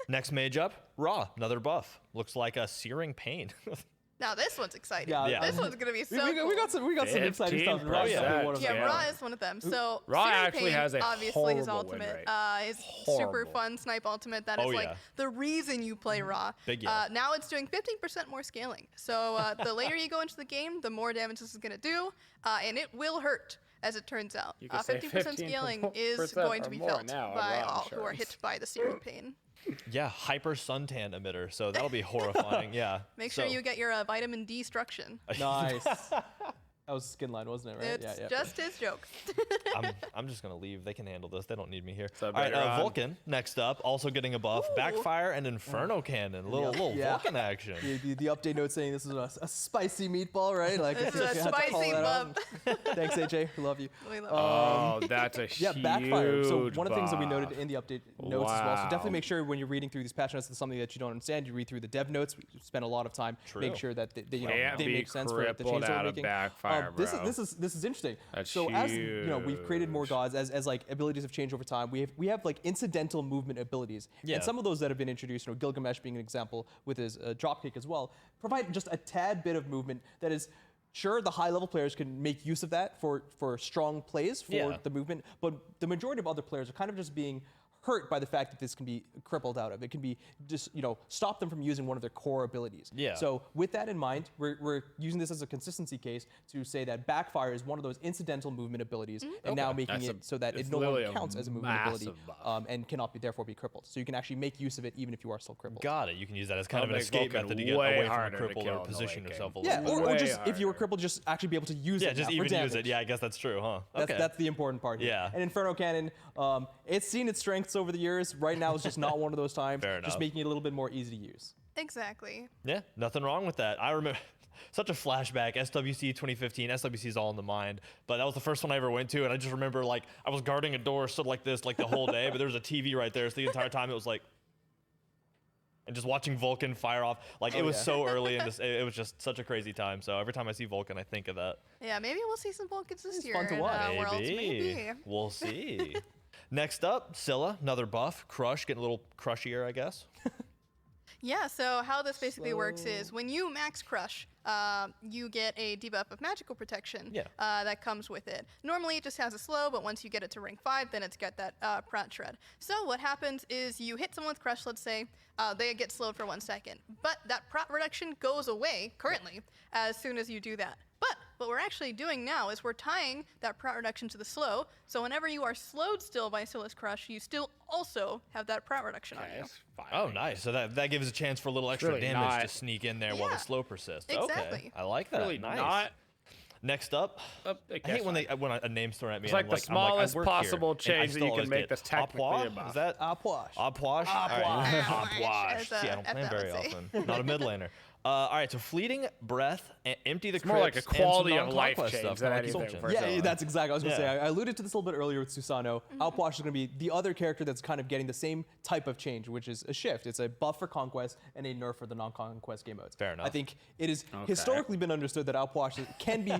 Next mage up, Ra. Another buff. Looks like a Searing Pain. Now this one's exciting. Yeah. This one's gonna be so cool. We got some exciting stuff. Ra is one of them. So Ra Searing actually Pain, has a obviously his horrible win ultimate rate. is super fun snipe ultimate. That is like the reason you play Ra. Now it's doing 15% more scaling. So the later you go into the game, the more damage this is gonna do, and it will hurt. As it turns out, 50% scaling is going to be felt by all who are hit by the Searing Pain. Yeah, hyper suntan emitter, so that'll be horrifying. Yeah. Make sure you get your vitamin D destruction. Nice. That was Skin Line, wasn't it? Right? It's just his joke. I'm just gonna leave. They can handle this. They don't need me here. So all right, Vulcan next up, also getting a buff. Backfire and Inferno Cannon. Little Vulcan action. The update note saying this is a spicy meatball, right? Like this is a spicy buff. Thanks, AJ. We love you. We love Oh, that's a huge backfire. So one of the things that we buff. noted in the update notes as well. So definitely make sure when you're reading through these patch notes, it's something that you don't understand. You read through the dev notes. We spend a lot of time making sure that they make sense for the changes that we're making. Backfire, bro. This is interesting. That's so as we've created more gods as like abilities have changed over time. We have like incidental movement abilities, and some of those that have been introduced, Gilgamesh being an example with his dropkick as well, provide just a tad bit of movement that is. Sure, the high-level players can make use of that for strong plays for the movement, but the majority of other players are kind of just being hurt by the fact that this can be crippled out of. It can be just, stop them from using one of their core abilities. Yeah. So with that in mind, we're using this as a consistency case to say that backfire is one of those incidental movement abilities, and now making it so that it no longer counts as a movement ability and cannot therefore be crippled. So you can actually make use of it even if you are still crippled. Got it. You can use that as kind of an escape method to get away from a cripple or position yourself a little bit. Or just if you were crippled, just actually be able to use it. Yeah, just even use it. Yeah, I guess that's true, huh? That's the important part here. Yeah. And Inferno Cannon, it's seen its strengths over the years. Right now is just not one of those times. Fair enough. Just making it a little bit more easy to use. Exactly. Yeah, nothing wrong with that. I remember such a flashback. SWC 2015. SWC is all in the mind, but that was the first one I ever went to, and I just remember like I was guarding a door, stood like this, like the whole day, but there was a TV right there, so the entire time it was like. And just watching Vulcan fire off, like it was so early, and it was just such a crazy time. So every time I see Vulcan, I think of that. Yeah, maybe we'll see some Vulcans this year. Fun to watch. Worlds. Maybe. We'll see. Next up, Scylla, another buff. Crush, getting a little crushier, I guess. Yeah, so how this basically works is when you max Crush, you get a debuff of magical protection that comes with it. Normally it just has a slow, but once you get it to rank 5, then it's got that Prot Shred. So what happens is you hit someone with Crush, let's say, they get slowed for 1 second. But that Prot reduction goes away currently as soon as you do that. But what we're actually doing now is we're tying that Prot reduction to the slow, so whenever you are slowed still by Scylla's Crush, you still also have that Prot reduction on you. Oh, nice. So that gives a chance for a little extra damage to sneak in there while the slow persists. Exactly. Okay, I like that. Really nice. Not. Next up, I hate when a name's thrown at me. It's like the smallest possible change that you can make that's technically a buff. Is that Apwash? Apwash? Apwash. See, I don't play very often. Not a mid laner. All right, so fleeting breath, empty the It's more like a crypts, quality and of some life non-conquest change stuff, than like anything. Exultation. For Yeah, that's exactly. I was going to say. Yeah. I alluded to this a little bit earlier with Susano. Outwash is going to be the other character that's kind of getting the same type of change, which is a shift. It's a buff for Conquest and a nerf for the non-Conquest game modes. Fair enough. I think it is historically been understood that Outwash can be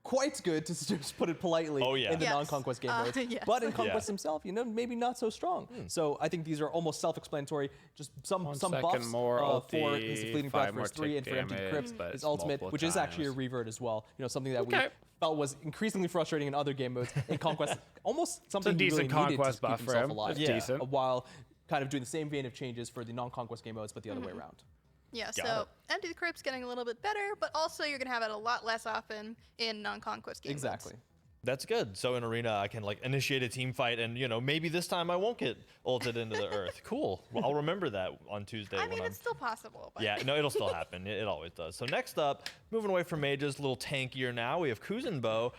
quite good, to just put it politely, in the non-Conquest game modes. But in Conquest himself, maybe not so strong. So I think these are almost self-explanatory. Just some buffs for his Fleeting Breath for 3 and for Empty the Crypt, his ultimate, which is actually a revert as well. Something that we felt was increasingly frustrating in other game modes. In Conquest, almost something he really needed to keep himself alive. Decent. While kind of doing the same vein of changes for the non-Conquest game modes, but the other way around. Yeah, so Empty the Crypt's getting a little bit better, but also you're going to have it a lot less often in non-Conquest games. Exactly. That's good. So in Arena, I can initiate a team fight, and maybe this time I won't get ulted into the earth. Cool. Well, I'll remember that on Tuesday. I mean, it's still possible. But. Yeah, no, it'll still happen. It always does. So next up, moving away from mages, a little tankier now. We have Kuzenbo,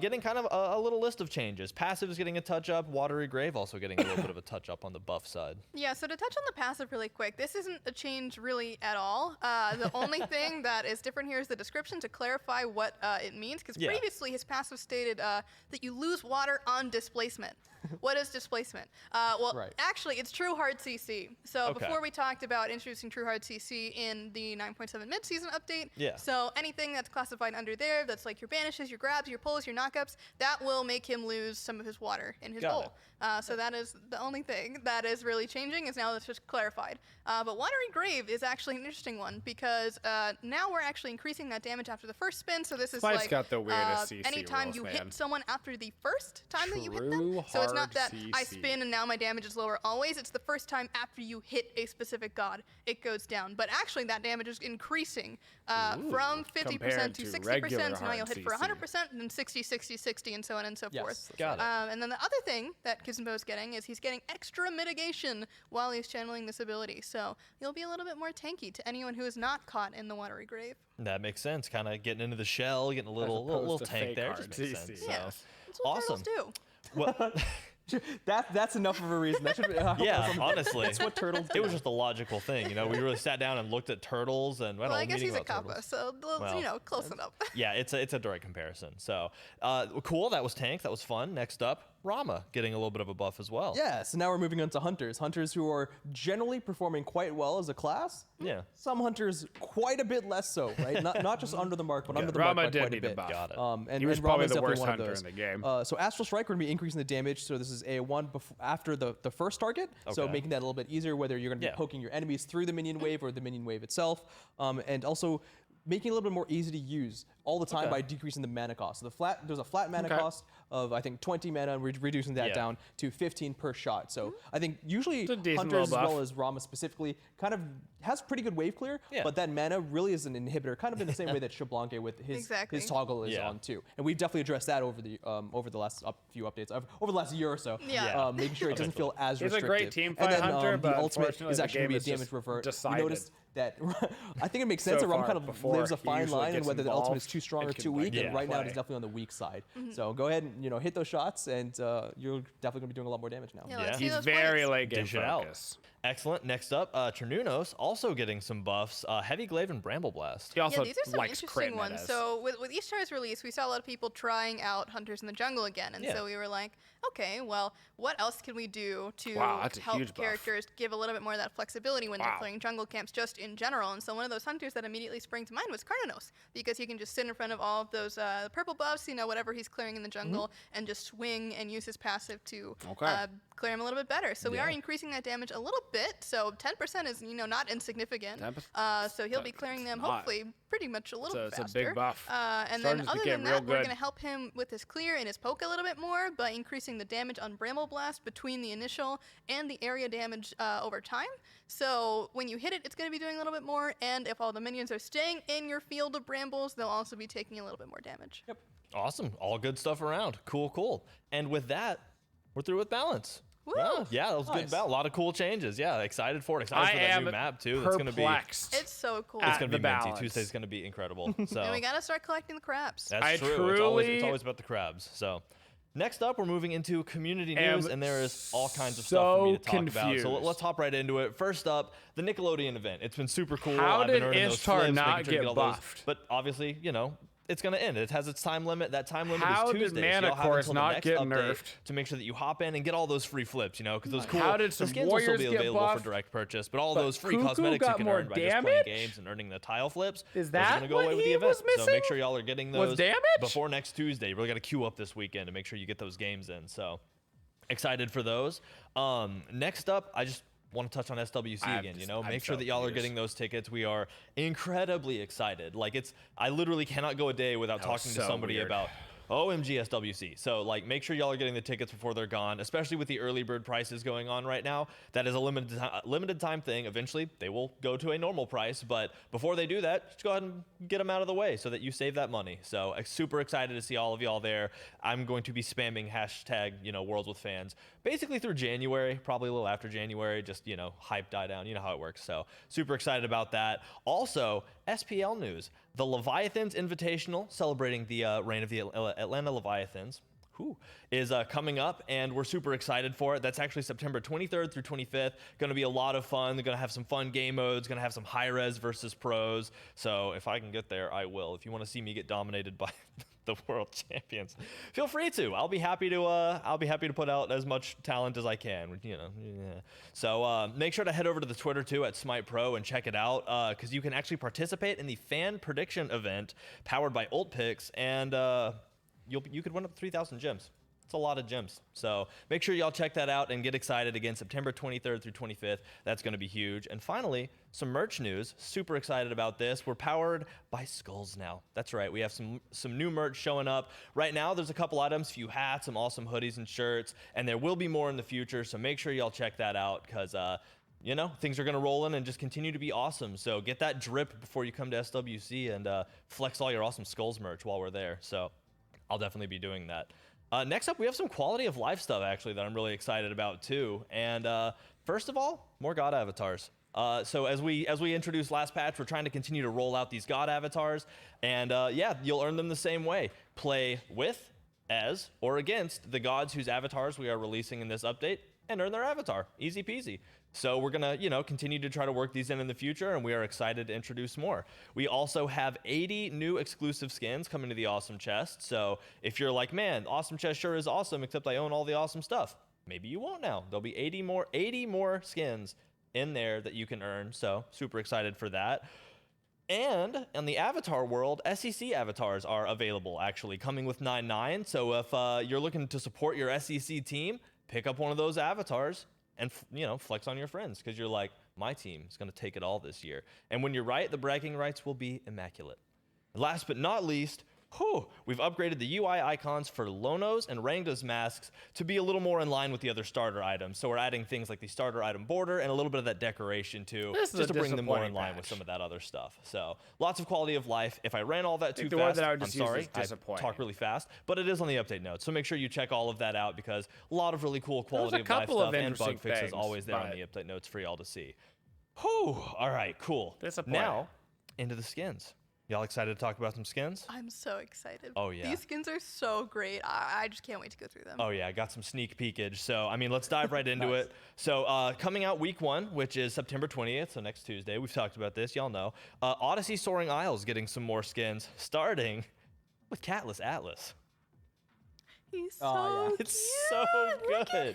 getting kind of a little list of changes. Passive is getting a touch up. Watery Grave also getting a little bit of a touch up on the buff side. Yeah, so to touch on the passive really quick, this isn't a change really at all. The only thing that is different here is the description to clarify what it means, because previously his passive stated that you lose water on displacement. What is displacement? Actually, it's true hard CC. So before we talked about introducing true hard CC in the 9.7 mid-season update, so anything that's classified under there, that's like your banishes, your grabs, your pulls, your knockups, that will make him lose some of his water in his bowl. So that is the only thing that is really changing, is now that's just clarified. But Watery Grave is actually an interesting one, because now we're actually increasing that damage after the first spin. So this is Spike's got the weirdest CC anytime rules, you man. hit someone after the first time that you hit them. So it's not that I spin and now my damage is lower always. It's the first time after you hit a specific god, it goes down. But actually that damage is increasing from 50% to 60%. So now you'll hit for 100%, and then 60, 60, 60, and so on and so forth. Got it. And then the other thing that Kuzenbo is getting is he's getting extra mitigation while he's channeling this ability. So you'll be a little bit more tanky to anyone who is not caught in the Watery Grave. That makes sense. Kind of getting into the shell, getting a little tank there. Just makes sense. Yeah. So. That's what turtles do. Well, That's enough of a reason. That should be, yeah, honestly. That's what turtles do. It was just a logical thing. You know, we really sat down and looked at turtles and well, I guess he's a kappa, so close enough. Yeah, it's a direct comparison. So cool. That was Tank. That was fun. Next up, Rama getting a little bit of a buff as well. Yeah, so now we're moving on to Hunters. Hunters who are generally performing quite well as a class. Yeah. Some Hunters quite a bit less so, right? Not just under the mark, but under the Rama mark by did quite a need a bit. buff. Got it. And He was and probably Rama's the definitely worst one of hunter those. in the game. So Astral Strike, we're going to be increasing the damage. So this is a 1 after the first target. So Okay. making that a little bit easier, whether you're going to be poking your enemies through the minion wave or the minion wave itself. And also making it a little bit more easy to use all the time by decreasing the mana cost. So there's a flat mana cost of, I think, 20 mana, and we're reducing that down to 15 per shot. So I think usually Hunters, as well as Rama specifically, kind of has pretty good wave clear, but that mana really is an inhibitor, kind of in the same way that Shablanque with his toggle is on too. And we've definitely addressed that over the last few updates, over the last year or so, making sure it doesn't feel as restrictive. He's a great team fight hunter, the but ultimate is actually going to be a damage revert. You noticed that I think it makes sense that Rum kind of lives a fine line in whether the ultimate is too strong or too weak, and right now it is definitely on the weak side. So go ahead and hit those shots, and you're definitely going to be doing a lot more damage now. Yeah, he's very late game focus. Excellent. Next up, Ternunos also getting some buffs. Heavy Glaive and Bramble Blast. He also these are some likes interesting ones. So with Ishtar's release, we saw a lot of people trying out Hunters in the Jungle again, and so we were like, okay, well, what else can we do to help characters give a little bit more of that flexibility when they're playing jungle camps just in general? And so one of those Hunters that immediately sprang to mind was Carnanos, because he can just sit in front of all of those purple buffs, whatever he's clearing in the jungle, and just swing and use his passive to clear him a little bit better. So we are increasing that damage a little bit. So 10% is, not insignificant. So he'll be clearing them hopefully pretty much a little faster. It's a big buff. And then other than that, we're going to help him with his clear and his poke a little bit more by increasing the damage on Bramble Blast between the initial and the area damage over time. So when you hit it, it's going to be doing a little bit more. And if all the minions are staying in your field of brambles, they'll also be taking a little bit more damage. Yep. Awesome. All good stuff around. Cool. And with that, we're through with balance. Woo. Yeah, that was a good balance. A lot of cool changes. Yeah, excited for it. Excited for that new map too. That's going to be. It's so cool. It's going to be minty. Tuesday's going to be incredible. So. And we got to start collecting the crabs. That's true. It's always about the crabs. So. Next up, we're moving into community news, and there is all kinds of stuff for me to talk about. So let's hop right into it. First up, the Nickelodeon event. It's been super cool. How did Ishtar not get buffed? But obviously, it's going to end. It has its time limit. That time limit is Tuesday. How did Mana Course not get nerfed? To make sure that you hop in and get all those free flips, because those cool some skins will still be available for direct purchase, but all those free cosmetics you can earn by just playing games and earning the tile flips, is that going to go away with the event. So make sure y'all are getting those damage? Before next Tuesday. You really got to queue up this weekend to make sure you get those games in. So excited for those. Next up, I just want to touch on SWC again, make sure that y'all are getting those tickets. We are incredibly excited. I literally cannot go a day without talking to somebody about OMG SWC. So make sure y'all are getting the tickets before they're gone, especially with the early bird prices going on right now. That is a limited time thing. Eventually they will go to a normal price, but before they do that, just go ahead and get them out of the way so that you save that money. So super excited to see all of y'all there. I'm going to be spamming hashtag, Worlds with Fans basically through January, probably a little after January, just, hype die down. You know how it works. So super excited about that. Also, SPL news. The Leviathans Invitational, celebrating the reign of the Atlanta Leviathans, is coming up, and we're super excited for it. That's actually September 23rd through 25th. Going to be a lot of fun. They're going to have some fun game modes. Going to have some high-res versus pros. So if I can get there, I will. If you want to see me get dominated by the world champions, feel free to. I'll be happy to put out as much talent as I can. So make sure to head over to the Twitter too at Smite Pro and check it out, because you can actually participate in the fan prediction event powered by Ult Picks, and you could win up to 3,000 gems. It's a lot of gems. So make sure y'all check that out and get excited. Again, September 23rd through 25th. That's going to be huge. And finally, some merch news. Super excited about this. We're powered by Skulls now. That's right. We have some new merch showing up. Right now, there's a couple items, few hats, some awesome hoodies and shirts, and there will be more in the future. So make sure y'all check that out, because things are going to roll in and just continue to be awesome. So get that drip before you come to SWC and flex all your awesome Skulls merch while we're there. So I'll definitely be doing that. Next up, we have some quality of life stuff, actually, that I'm really excited about, too. And first of all, more God avatars. So as we introduced last patch, we're trying to continue to roll out these God avatars. And you'll earn them the same way. Play with as or against the gods whose avatars we are releasing in this update and earn their avatar. Easy peasy. So we're gonna, continue to try to work these in the future, and we are excited to introduce more. We also have 80 new exclusive skins coming to the Awesome Chest. So if you're like, man, Awesome Chest sure is awesome, except I own all the awesome stuff, maybe you won't now. There'll be 80 more skins in there that you can earn. So super excited for that. And in the avatar world, SEC avatars are available, actually, coming with 9.9. So if you're looking to support your SEC team, pick up one of those avatars and flex on your friends, because you're like, my team is going to take it all this year. And when you're right, the bragging rights will be immaculate. Last but not least, we've upgraded the UI icons for Lono's and Rangda's masks to be a little more in line with the other starter items. So we're adding things like the starter item border and a little bit of that decoration too, just to bring them more in line with some of that other stuff. So lots of quality of life. If I ran all that too fast, I'm sorry, I talk really fast, but it is on the update notes. So make sure you check all of that out, because a lot of really cool quality of life stuff and bug fixes always there on the update notes for y'all to see. All right, cool. Now into the skins. Y'all excited to talk about some skins? I'm so excited. Oh, yeah. These skins are so great. I just can't wait to go through them. Oh, yeah. I got some sneak peekage. So, let's dive right into it. So, coming out week 1, which is September 20th, so next Tuesday. We've talked about this. Y'all know. Odyssey Soaring Isles getting some more skins, starting with Catless Atlas. He's so cute. It's so Look at good. him.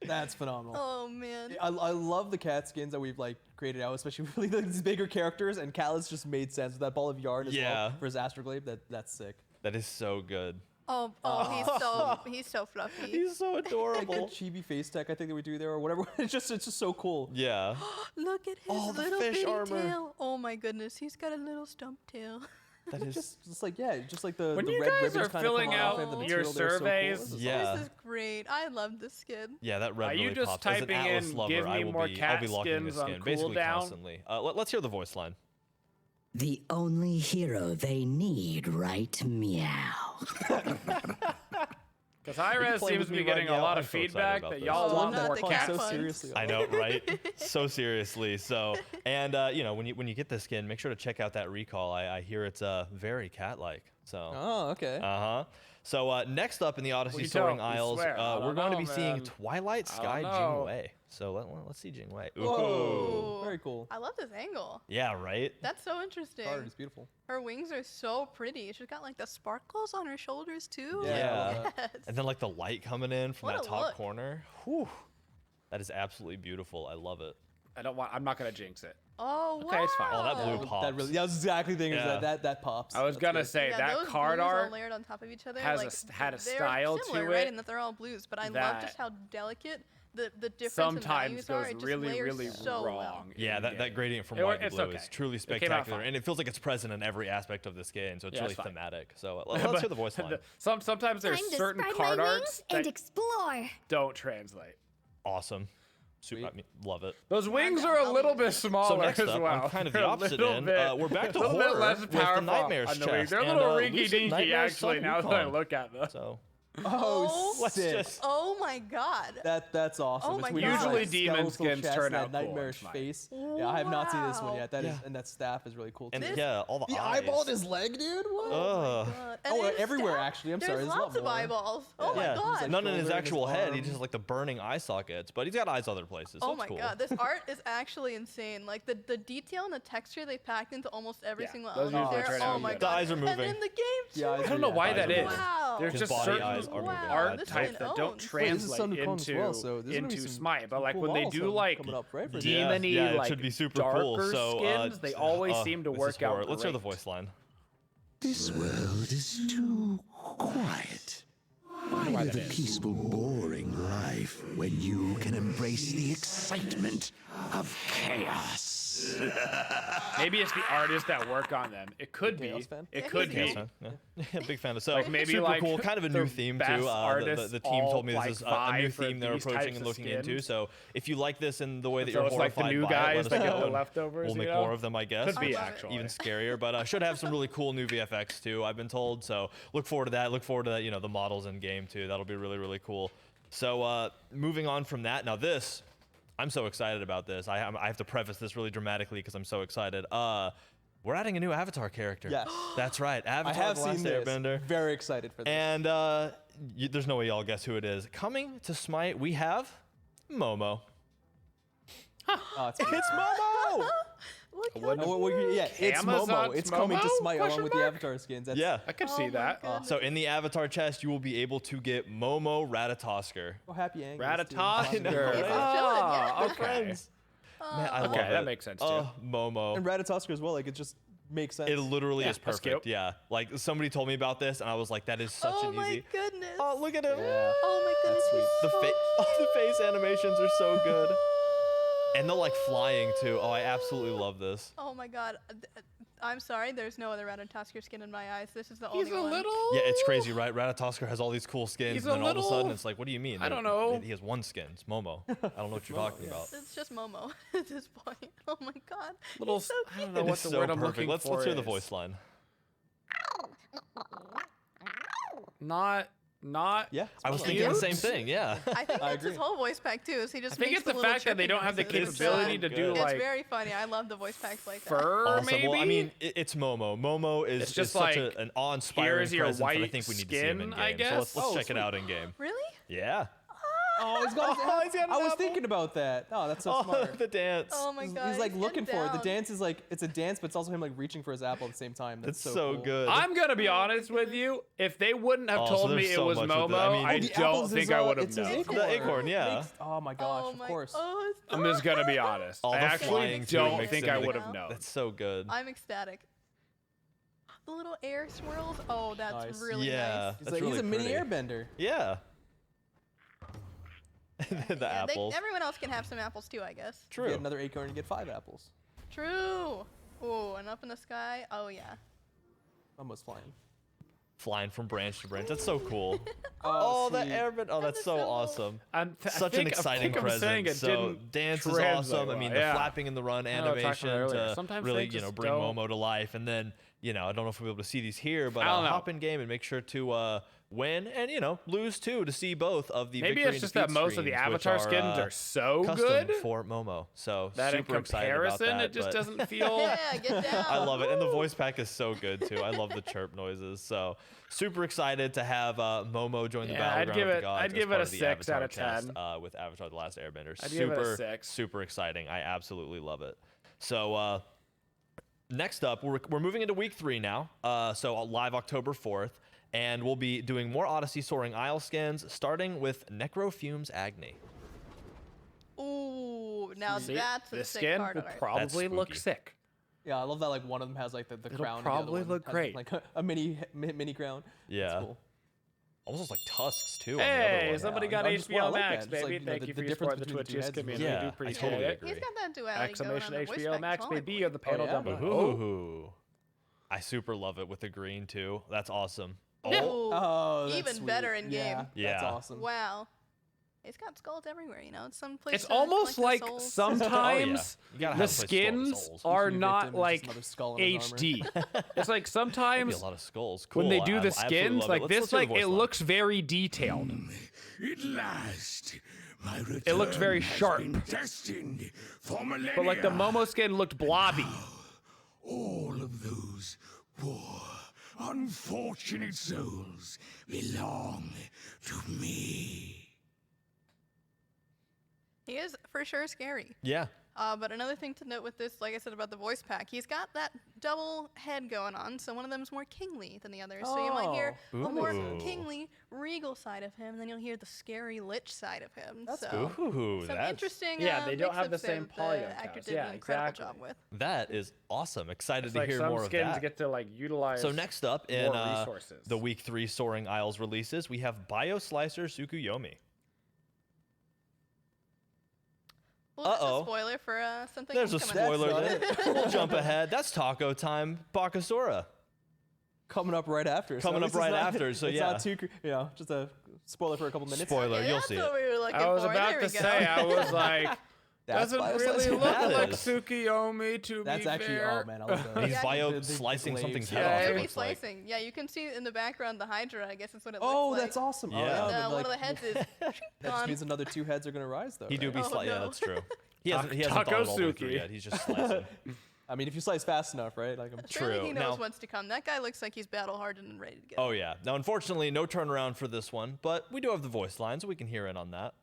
That's phenomenal. Oh, man. I love the cat skins that we've created out, especially with these bigger characters, and Catless just made sense with that ball of yarn as well for his Astroglaive. That's sick. That is so good. Oh, he's so fluffy. He's so adorable. Like the chibi face tech I think that we do there or whatever. It's just so cool. Yeah. Look at his the little fish bitty armor. tail. Oh my goodness, he's got a little stump tail. That is just like the when the you red guys ribbons are kind of filling come off out and the your material there is so cool. surveys, This is yeah. This is great. I love this skin. Yeah, that red Are really you just pops. typing As an Atlas in, lover, give me I will more be, cat I'll be locking this skins on skin basically cooldown? constantly. Let's hear the voice line. The only hero they need, right? Meow. Because Hi-Rez seems to be getting a lot of feedback that y'all want more cat so puns. seriously. I know, right? So seriously. So, and when you get this skin, make sure to check out that recall. I hear it's very cat-like. So. Oh, okay. So next up in the Odyssey Soaring Isles, we're going to be seeing Twilight Sky Jingwei. So let's see Jingwei. Ooh. Whoa. Very cool. I love this angle. Yeah, right? That's so interesting. Card is beautiful. Her wings are so pretty. She's got like the sparkles on her shoulders too. Yeah. Yes. And then like the light coming in from What that a top look. corner. Whew. That is absolutely beautiful. I love it. I'm not gonna jinx it. Oh, wow. Okay, it's fine. Oh, that blue pops. That was exactly the thing. Yeah. Is that pops. I was That's gonna good. say Yeah, that those card blues all art layered on top of each other. had like, a they're style similar, to right? it And that they're all blues, but I love that just how delicate the difference sometimes in values are. goes It just really, layers really so wrong. well. Yeah, that gradient from It- white to it's blue okay. is truly It came out spectacular, fine. and it feels like it's present in every aspect of this game. So it's Yeah, really it's fine. thematic. So let's hear the voice line. Sometimes there's Time to certain spread card my arts wings and that explore. don't translate. Awesome. Super, love it. Those wings are a little bit So smaller next as up, well. I'm kind of the They're a opposite little end. bit- We're back to a little bit horror less with the powerful Nightmares on the wings. chest. They're a and, little Lucid rinky-dinky Nightmares actually Sun now that I Wukong. look at them. So Oh, let's sick. just Oh my god. That's awesome. Oh my Between God. that Usually demon skeletal skins chest turn and out that cool. nightmarish It's fine. face. Yeah, I have not seen this one Wow. yet. And that staff is really cool too. and yeah, all the the eyes. eyeball in his leg, dude. What? Ugh. God. And Oh, then everywhere, staff- actually. I'm sorry, There's there's a lot lots of more. eyeballs. Oh Yeah, my god. none in his shoulder and his actual head. He arm. just has like the burning eye sockets, but he's got eyes other places. So Oh it's my cool. god, this art is actually insane. Like the detail and the texture they packed into almost every Yeah, single those element usually there. turn out Oh my good. god. The eyes are And moving. in the game too. Yeah, I don't know why that is. Wow. There's His just body certain eyes are moving. art This types one that don't owns. Wait, this is translate Sun Wukong as into well, so there's gonna be into some Smite. But like cool when they models do like coming up, right, for this. demony, Yeah, it like should be super darker cool. So, skins, they always seem to this is work horror. out. Let's hear the great. voice line. This world is too quiet. I live a peaceful, boring life when you can embrace the excitement of chaos. Maybe it's the artists that work on them. It could be. Chaos fan? It Yeah, could he's be. a Yeah, big fan of. So Like maybe super like cool, kind of a the new theme best too. artists The team told me all, this is like, a new vie for theme they're these approaching types and of looking into. skins. So if you like this in the way that So you're it's like horrified the new by it, guys let us that get know, the and leftovers. We'll you make know? more of them, I guess. Could be love it. actually. Even scarier, but should have some really cool new VFX too. I've been told. So look forward to that. Look forward to the models in game too. That'll be really really cool. So moving on from that, now this, I'm so excited about this. I have to preface this really dramatically because I'm so excited. We're adding a new Avatar character. Yes. That's right. I Avatar have The Last seen this. Airbender. Very excited for this. And there's no way y'all guess who it is. Coming to Smite, we have Momo. Oh, it's Momo! Look how yeah, it's Momo. Amazon's It's coming to Momo? Smite along with the Avatar skins. That's, Yeah. I could see my that. goodness. So in the Avatar chest, you will be able to get Momo Ratatosker. Oh, happy Ang. Ratatosker. He's just chilling, yeah. Oh, okay. Friends. Man, I love Okay, it. that makes sense, too. Oh, Momo. And Ratatosker as well. Like, it just makes sense. It literally is that's perfect. cute. Yeah. Like, somebody told me about this, and I was like, that is such Oh an my easy. goodness. Oh, look at him. Yeah. Oh my goodness. That's he's sweet. The face animations are so good. And they're like flying too. Oh, I absolutely love this. Oh my god. I'm sorry, there's no other Ratatosker skin in my eyes. This is the only He's a one. little. Yeah, it's crazy, right? Ratatosker has all these cool skins, He's and a then all of a sudden little- it's like, what do you mean? I don't know. He has one skin. It's Momo. I don't know what you're talking about. It's just Momo at this point. Oh my god. Little. He's so I cute. don't know It what is the so word I'm perfect. looking Let's for hear the is. voice line. Not. Yeah. I was Momo. thinking the Cute? same thing. Yeah. I think that's his agree. whole voice pack too. Is he just I think makes it's the little fact that they chirping don't have the noises. capability so to do good. It's like very funny. I love the voice packs like that. fur, Awesome. maybe. Well, I mean, it's Momo. Momo is It's just such like, an awe-inspiring here's your presence that I white think we need to see him in skin, game. I So guess? let's Oh, check it sweet. out in game. Really? Yeah. Oh, he's got. Oh, he's got an I was apple. thinking about that. Oh, that's so Oh, smart. the dance. Oh my god. He's like looking getting for it. The down. dance is like it's a dance, but it's also him like reaching for his apple at the same time. That's It's so so cool. good. I'm gonna be honest with you. If they wouldn't have Oh, so told me there's it so was much with Momo, it. I mean- I Oh, the don't apples think is, I would have it's his known. acorn. The acorn, yeah. Makes- oh my gosh, Oh of my- course. Oh, it's I'm just gonna be honest. All I the actually flying too don't mixed think into I the- would have known. That's so good. I'm ecstatic. The little air swirls. Oh, that's Nice. really Yeah. nice. He's That's like really he's a mini pretty. airbender. Yeah. The Yeah, apple. everyone else can have some apples too, I guess. True. Get another acorn and get 5 apples. True. Oh, and up in the sky. Oh yeah. Almost flying. Flying from branch to branch. That's so cool. Oh, the sweet. airbend. Oh, that's is so so cool. awesome. I Such an think exciting I'm saying presence. it So didn't dance is translate awesome. I mean, well, the yeah. flapping in the run I know what I talked animation about earlier. to Sometimes really, they just bring don't- Momo to life. And then, I don't know if we'll be able to see these here, but I don't know. hop in game and make sure to win and, lose too to see both of the Maybe victory it's and just defeat that most of the screens, which Avatar skins are so custom good for Momo. So that in super excited about comparison, that, it just but- doesn't feel. Yeah, get down. I love it, and the voice pack is so good too. I love the chirp noises. So super excited to have Momo join the Yeah, battleground I'd give of the it- gods I'd as give it part a of the 6 out Avatar of chest, 10. with Avatar: The Last Airbender. I'd give it a Super, 6. super exciting. I absolutely love it. So next up, we're moving into week 3 now. So live October 4th. And we'll be doing more Odyssey Soaring Isle skins, starting with Necrofume's Agni. Ooh, now See, that's a this sick skin card will art. probably look spooky. sick. Yeah, I love that like one of them has like the crown. and the other probably one look has, great. Like a mini crown. Yeah. That's cool. Almost like tusks too. on the other Hey, one. somebody Yeah, got I just- well, I HBO like Max, that. Just baby. like, Thank you the for your difference support in the between the two Twitches heads is community. Yeah, We do I appreciate totally it. agree. He's got that duality Exclamation going on the voice HBO pack Max, as well, I baby, or the believe. panel yeah, down man. below. Ooh. I super love it with the green too. That's awesome. Ooh, Oh, that's even sweet. better in Yeah, game. that's Yeah. awesome. Wow. It's got skulls everywhere, It's some places. It's almost like souls. sometimes You gotta the have a place to store the skins souls. are Usually not victim is just like another skull in his armor. HD. It's like That'd be sometimes a lot of skulls. Cool. when they do I the absolutely skins love like it. this, Let's hear the like voice it line. looks very detailed. At last, my return It looks very has sharp. been destined for millennia. But like the Momo skin looked blobby. All of those poor, unfortunate souls belong to me. He is for sure scary. Yeah. But another thing to note with this, like I said about the voice pack, he's got that double head going on, so one of them's more kingly than the other. So you might hear a more Ooh. kingly, regal side of him, and then you'll hear the scary lich side of him. That's so Ooh, some that's, interesting. Yeah, they don't have mix-ups the same there that polygon the actor counts. did Yeah, an incredible exactly. job with. that is awesome. Excited It's to like hear some more of skins that. get to like utilize. So next up in more resources. the week 3 Soaring Isles releases, we have Bioslicer Tsukuyomi. Well, that's Uh-oh. a spoiler for something. There's a else coming up. spoiler That's there. We'll jump ahead. That's taco time. Bakasura. Coming up right after. Coming at up least it's right not- after, so it's yeah. not too, just a spoiler for a couple minutes. Spoiler, Yeah, you'll that's see what it. we were looking I was for. about There to we go. say, I was like, That's doesn't Bioslicer. really look That like is. Tsukuyomi to That's be actually, fair. oh man, I love that. He's Yeah, bio the slicing glaives. something's Yeah, head off. it it Could be looks like. slicing. Yeah, you can see in the background the Hydra. I guess is what it Oh, looks like. that's awesome. Yeah. Oh, And, but, one like, of the heads is that just gone. means another 2 heads are gonna rise though. He do right? be Oh, Yeah, no. that's true. He hasn't thought it all the way through Takosuki. yet. He's just slicing. I mean, if you slice fast enough, right? Like, Surely he knows what's to come. That guy looks like he's battle-hardened and ready to go. Oh, yeah. Now, unfortunately, no turnaround for this one, but we do have the voice line, so we can hear in on that.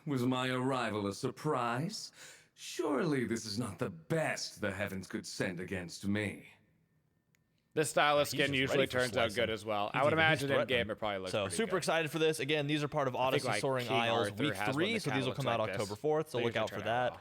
Was my arrival a surprise? Surely this is not the best the heavens could send against me. This style of skin usually turns out good as well. I would imagine in game it probably looks so pretty super good. excited for this. Again, these are part of Odyssey Soaring Isles Week 3, so these will come out October 4th, so look out for that.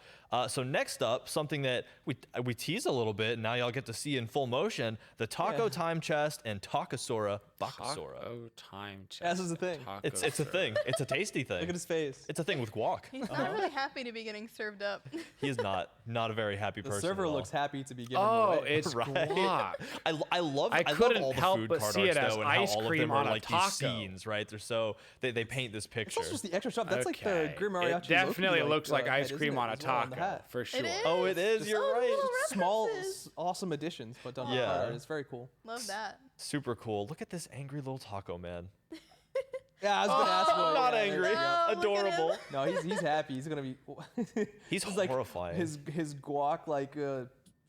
So next up, something that we tease a little bit, and now y'all get to see in full motion, the Taco Time Chest and Takasura Bakasura. Taco Time Chest. This is a thing. It's a thing. It's a tasty thing. Look at his face. It's a thing with guac. He's not really happy to be getting served up. He is not a very happy person. The server looks happy to be given away. Oh, it's guac. I love all the food card arts though, and how all of them are like these scenes, right? They're so they paint this picture. It's also just the extra shot. That's like the Grim Mariachi. It definitely looks like ice head, cream on a taco, for sure. Oh, it is. You're right. Small, awesome additions, but done with art. It's very cool. Love that. Super cool. Look at this angry little taco man. Yeah, I was gonna ask. Not angry. Adorable. No, he's happy. He's gonna be. He's horrifying. Like his guac like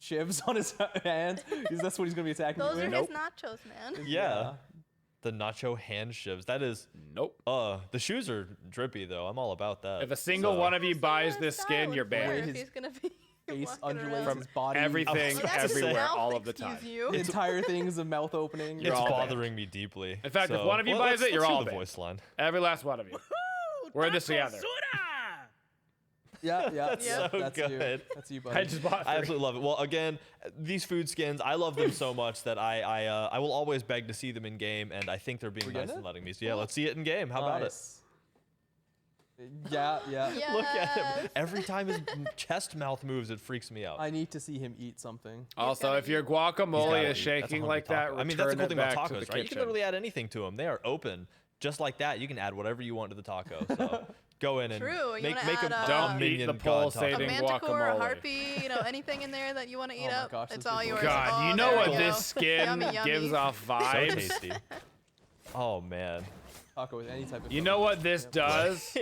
shivs on his hands. That's what he's gonna be attacking Those you are with. his nachos, man. Yeah. The nacho hand shivs. That is. Nope. The shoes are drippy though. I'm all about that. If a single one of you buys this skin, you're banned. If he's gonna be face undulates from his body. everything, everywhere, all of the time. The entire thing is a mouth opening. It's bothering me deeply. In fact, if one of you buys it, you're all the banned. voice line. Every last one of you. We're in this together. Yeah, That's so that's good. You. That's you, buddy. I just bought 3. I absolutely love it. Well, again, these food skins, I love them so much that I will always beg to see them in game, and I think they're being nice and letting me. So yeah, let's see it in game. How about it? Yeah. Look at him. Every time his chest mouth moves, it freaks me out. I need to see him eat something. Also, if your guacamole is shaking like that, I mean, that's the cool thing about tacos, right? Kitchen. You can literally add anything to them. They are open. Just like that, you can add whatever you want to the taco. So go in and make don't minion the pulsating a manticore, guacamole. a harpy, anything in there that you want to eat up. Gosh, it's all yours. God, you know what this skin Yummy. gives off vibes? So tasty. Oh man. Taco with any type of. You know what this does?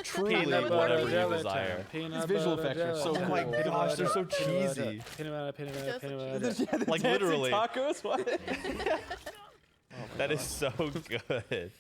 Truly, Peanut whatever butter you desire. These visual effects are so cool. Oh my gosh, they're so cheesy. Peanut butter. Like literally. Tacos? What? That is so good.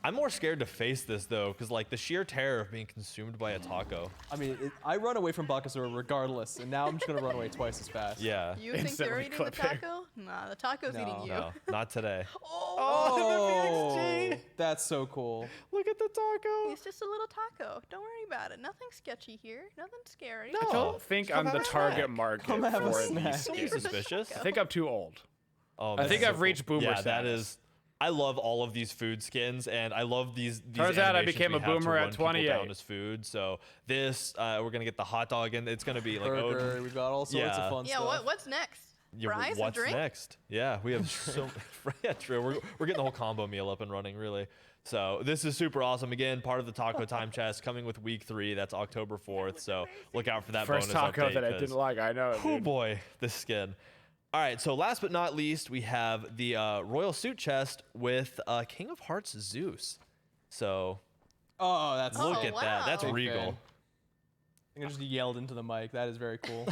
I'm more scared to face this though, because like the sheer terror of being consumed by a taco. I mean, I run away from Bakasura regardless, and now I'm just gonna run away twice as fast. Yeah. You think they're eating the taco? Nah, the taco's eating you. No, not today. Oh, that's so cool. Look at the taco. He's just a little taco. Don't worry about it. Nothing sketchy here. Nothing scary. I don't think I'm the target market Come have a for snack. these Don't be skins. suspicious. I think I'm too old. Oh, I think I've reached boomer Yeah, status. that is. I love all of these food skins, and I love these. Turns out I animations became we a have to boomer run at people 28. down as food. So this, we're gonna get the hot dog, and it's gonna be like Burger. We've got all sorts of fun Yeah, stuff. what's next? Yeah, Fries and what's drink? next? Yeah, we have so. Yeah, true. We're getting the whole combo meal up and running, really. So this is super awesome. Again, part of the Taco Time Chest coming with week 3. That's October 4th. So look out for that First bonus taco update, that I didn't like. I know. Oh Dude. boy, this skin. All right, so last but not least, we have the Royal Suit Chest with King of Hearts Zeus. So Oh, that's look at that. That's Big regal. fan. I think I just yelled into the mic. That is very cool.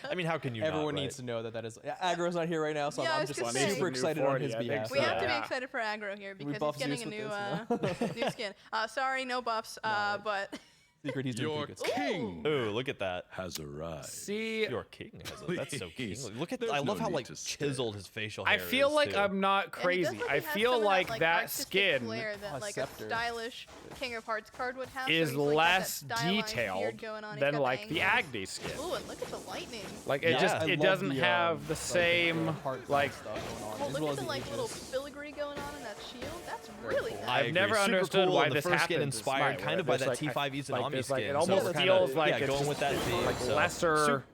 I mean, how can you Everyone not, needs right? to know that is. Aggro's not here right now, so Yeah, I I'm was just gonna say. super excited on his I think behalf. We have to be Yeah. excited for Aggro here because buff he's getting Zeus a with new skin. Sorry, no buffs, but Secret, he's doing Your pretty good stuff. king Ooh, look at that. has arrived. See, Your king has a, that's so king. Please. Look at There's I love no how need like to stare. chiseled his facial I hair feel is, like too. I'm not And he crazy. definitely I has feel some of like that artistic skin flair that like a scepter. stylish King of Hearts card would have. is so he's, like, got that less stylized detailed beard going on. He's than got like the angles. Agni skin. Ooh, and look at the lightning. Like it Yeah, just I it love doesn't the, have the same heart like. stuff going on, Well, as look well at as the like little aegis. filigree going on in that shield. That's Very really cool. nice. I I've agree. never Super understood cool, why and the this first happened. get inspired kind of by that T5 Izanami It skin. almost so we're feels kinda, like yeah, it's going just with that theme. like so lesser.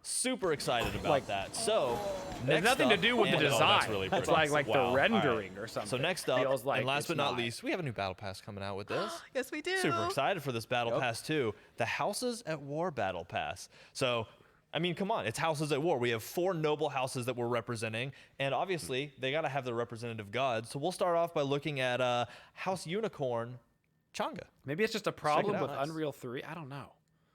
Super excited about like- that. So It next has nothing to up- do with the and- oh, design. that's really It's pretty. like Wow, the all right. rendering or something. So next up, Feels like and last it's but not not. least, we have a new battle pass coming out with this. Yes, we do. Super excited for this battle pass too. The Houses at War battle pass. So, I mean, come on, it's Houses at War. We have 4 noble houses that we're representing, and obviously they got to have their representative gods. So we'll start off by looking at House Unicorn, Changa. Maybe it's just a problem out. with Nice. Unreal 3. I don't know.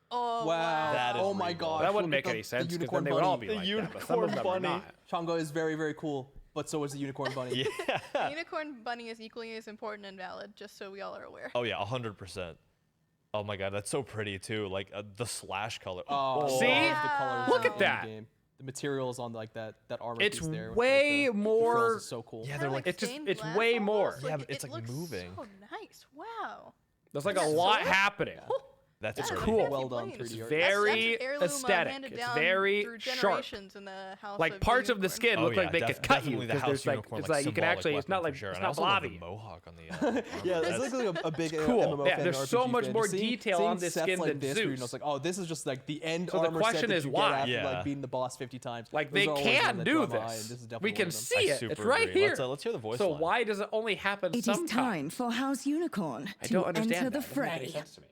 Oh, wow. That is oh my really cool. gosh. That wouldn't look make at any sense because unicorn then they would all bunny. be like that, but some of them are not. Chongo is very, very cool, but so is the unicorn bunny. Yeah. The unicorn bunny is equally as important and valid, just so we all are aware. Oh yeah, 100%. Oh my god, that's so pretty too. Like the slash color. Oh, See? the colors Look in at the that. game. The materials on like that armor It's piece there. with, way like, the more- frills is so cool. Yeah, they're like it's just- stained it's glass way more. almost. Yeah, but it's it like looks moving. So nice. Wow. There's like a lot happening. that's That is pretty. cool. fancy Well done, planes. 3D art. Very That's an heirloom, aesthetic. handed It's down very through sharp. generations in the house Like of parts of the unicorn. skin Oh, look yeah, like they could cut you definitely the because house there's like unicorn, it's like you can symbolic actually it's not weapon like for sure. it's And I not also love the blobby. mohawk on the Yeah, it's like a big cool. MMO Yeah, fan there's and so RPG much fan. more Just seeing- detail seeing on this sets skin like than this, where, you know, Zeus. it's like, oh, this is just like the end So the armor question set that is you why? get after Yeah. like beating the boss 50 times. Like Those they are always can ones that do draw my eye, and this. this is definitely We one can of them. see it. super It's right agree. here. Let's hear the voice So line. why does it only happen It is sometimes? time for House Unicorn I to don't understand enter the that. It doesn't make any fray. sense to me.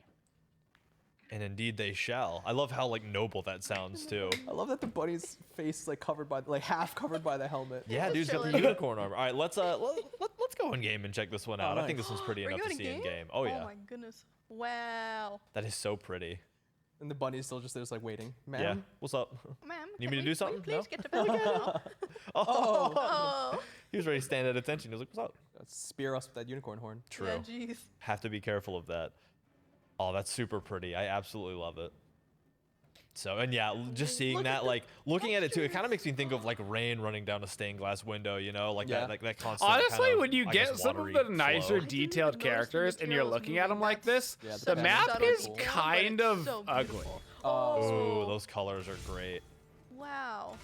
And indeed they shall. I love how like noble that sounds too. I love that the bunny's face is like covered by, like half covered by the helmet. Yeah, dude's got the chilling. unicorn armor. All right, let's go in game and check this one out. I think nice. this one's pretty We're enough to going see in game? game. Oh yeah, Oh my goodness. Wow. that is so pretty. And the bunny's still just there, just like waiting. Man. Yeah. What's up? Ma'am. Need me to will do you something? Please No? get to bed again. Oh, Oh. he was ready to stand at attention. He was like, "What's up?" Spear us with that unicorn horn. True. Yeah, jeez. Have to be careful of that. Oh, that's super pretty. I absolutely love it. So, and yeah, just seeing Look that, at the like looking at it too, it kind of makes me think of like rain running down a stained glass window, you know, like Yeah. that constant. Honestly, kind of, when you I get guess, some of watery the nicer flow. didn't detailed even notice the characters and you're materials looking at them moving. like this, Yeah, the the map subtle is detail, but kind it's of so ugly. beautiful. Ooh, those colors are great. Wow.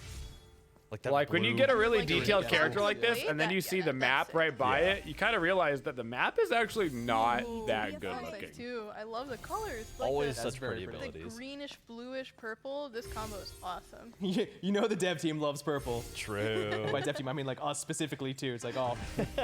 Like that. Like when you blue- get a really Like, detailed yeah. character like this, Way and then back, you see yeah, the that's map sick. right by Yeah. it, you kind of realize that the map is actually not Ooh, that yeah, good that's nice looking. Too. I love the colors. Like Always the, such very pretty pretty. the abilities. greenish, bluish, purple. This combo is awesome. You know the dev team loves purple. True. By dev team, I mean like us specifically too. It's like, oh,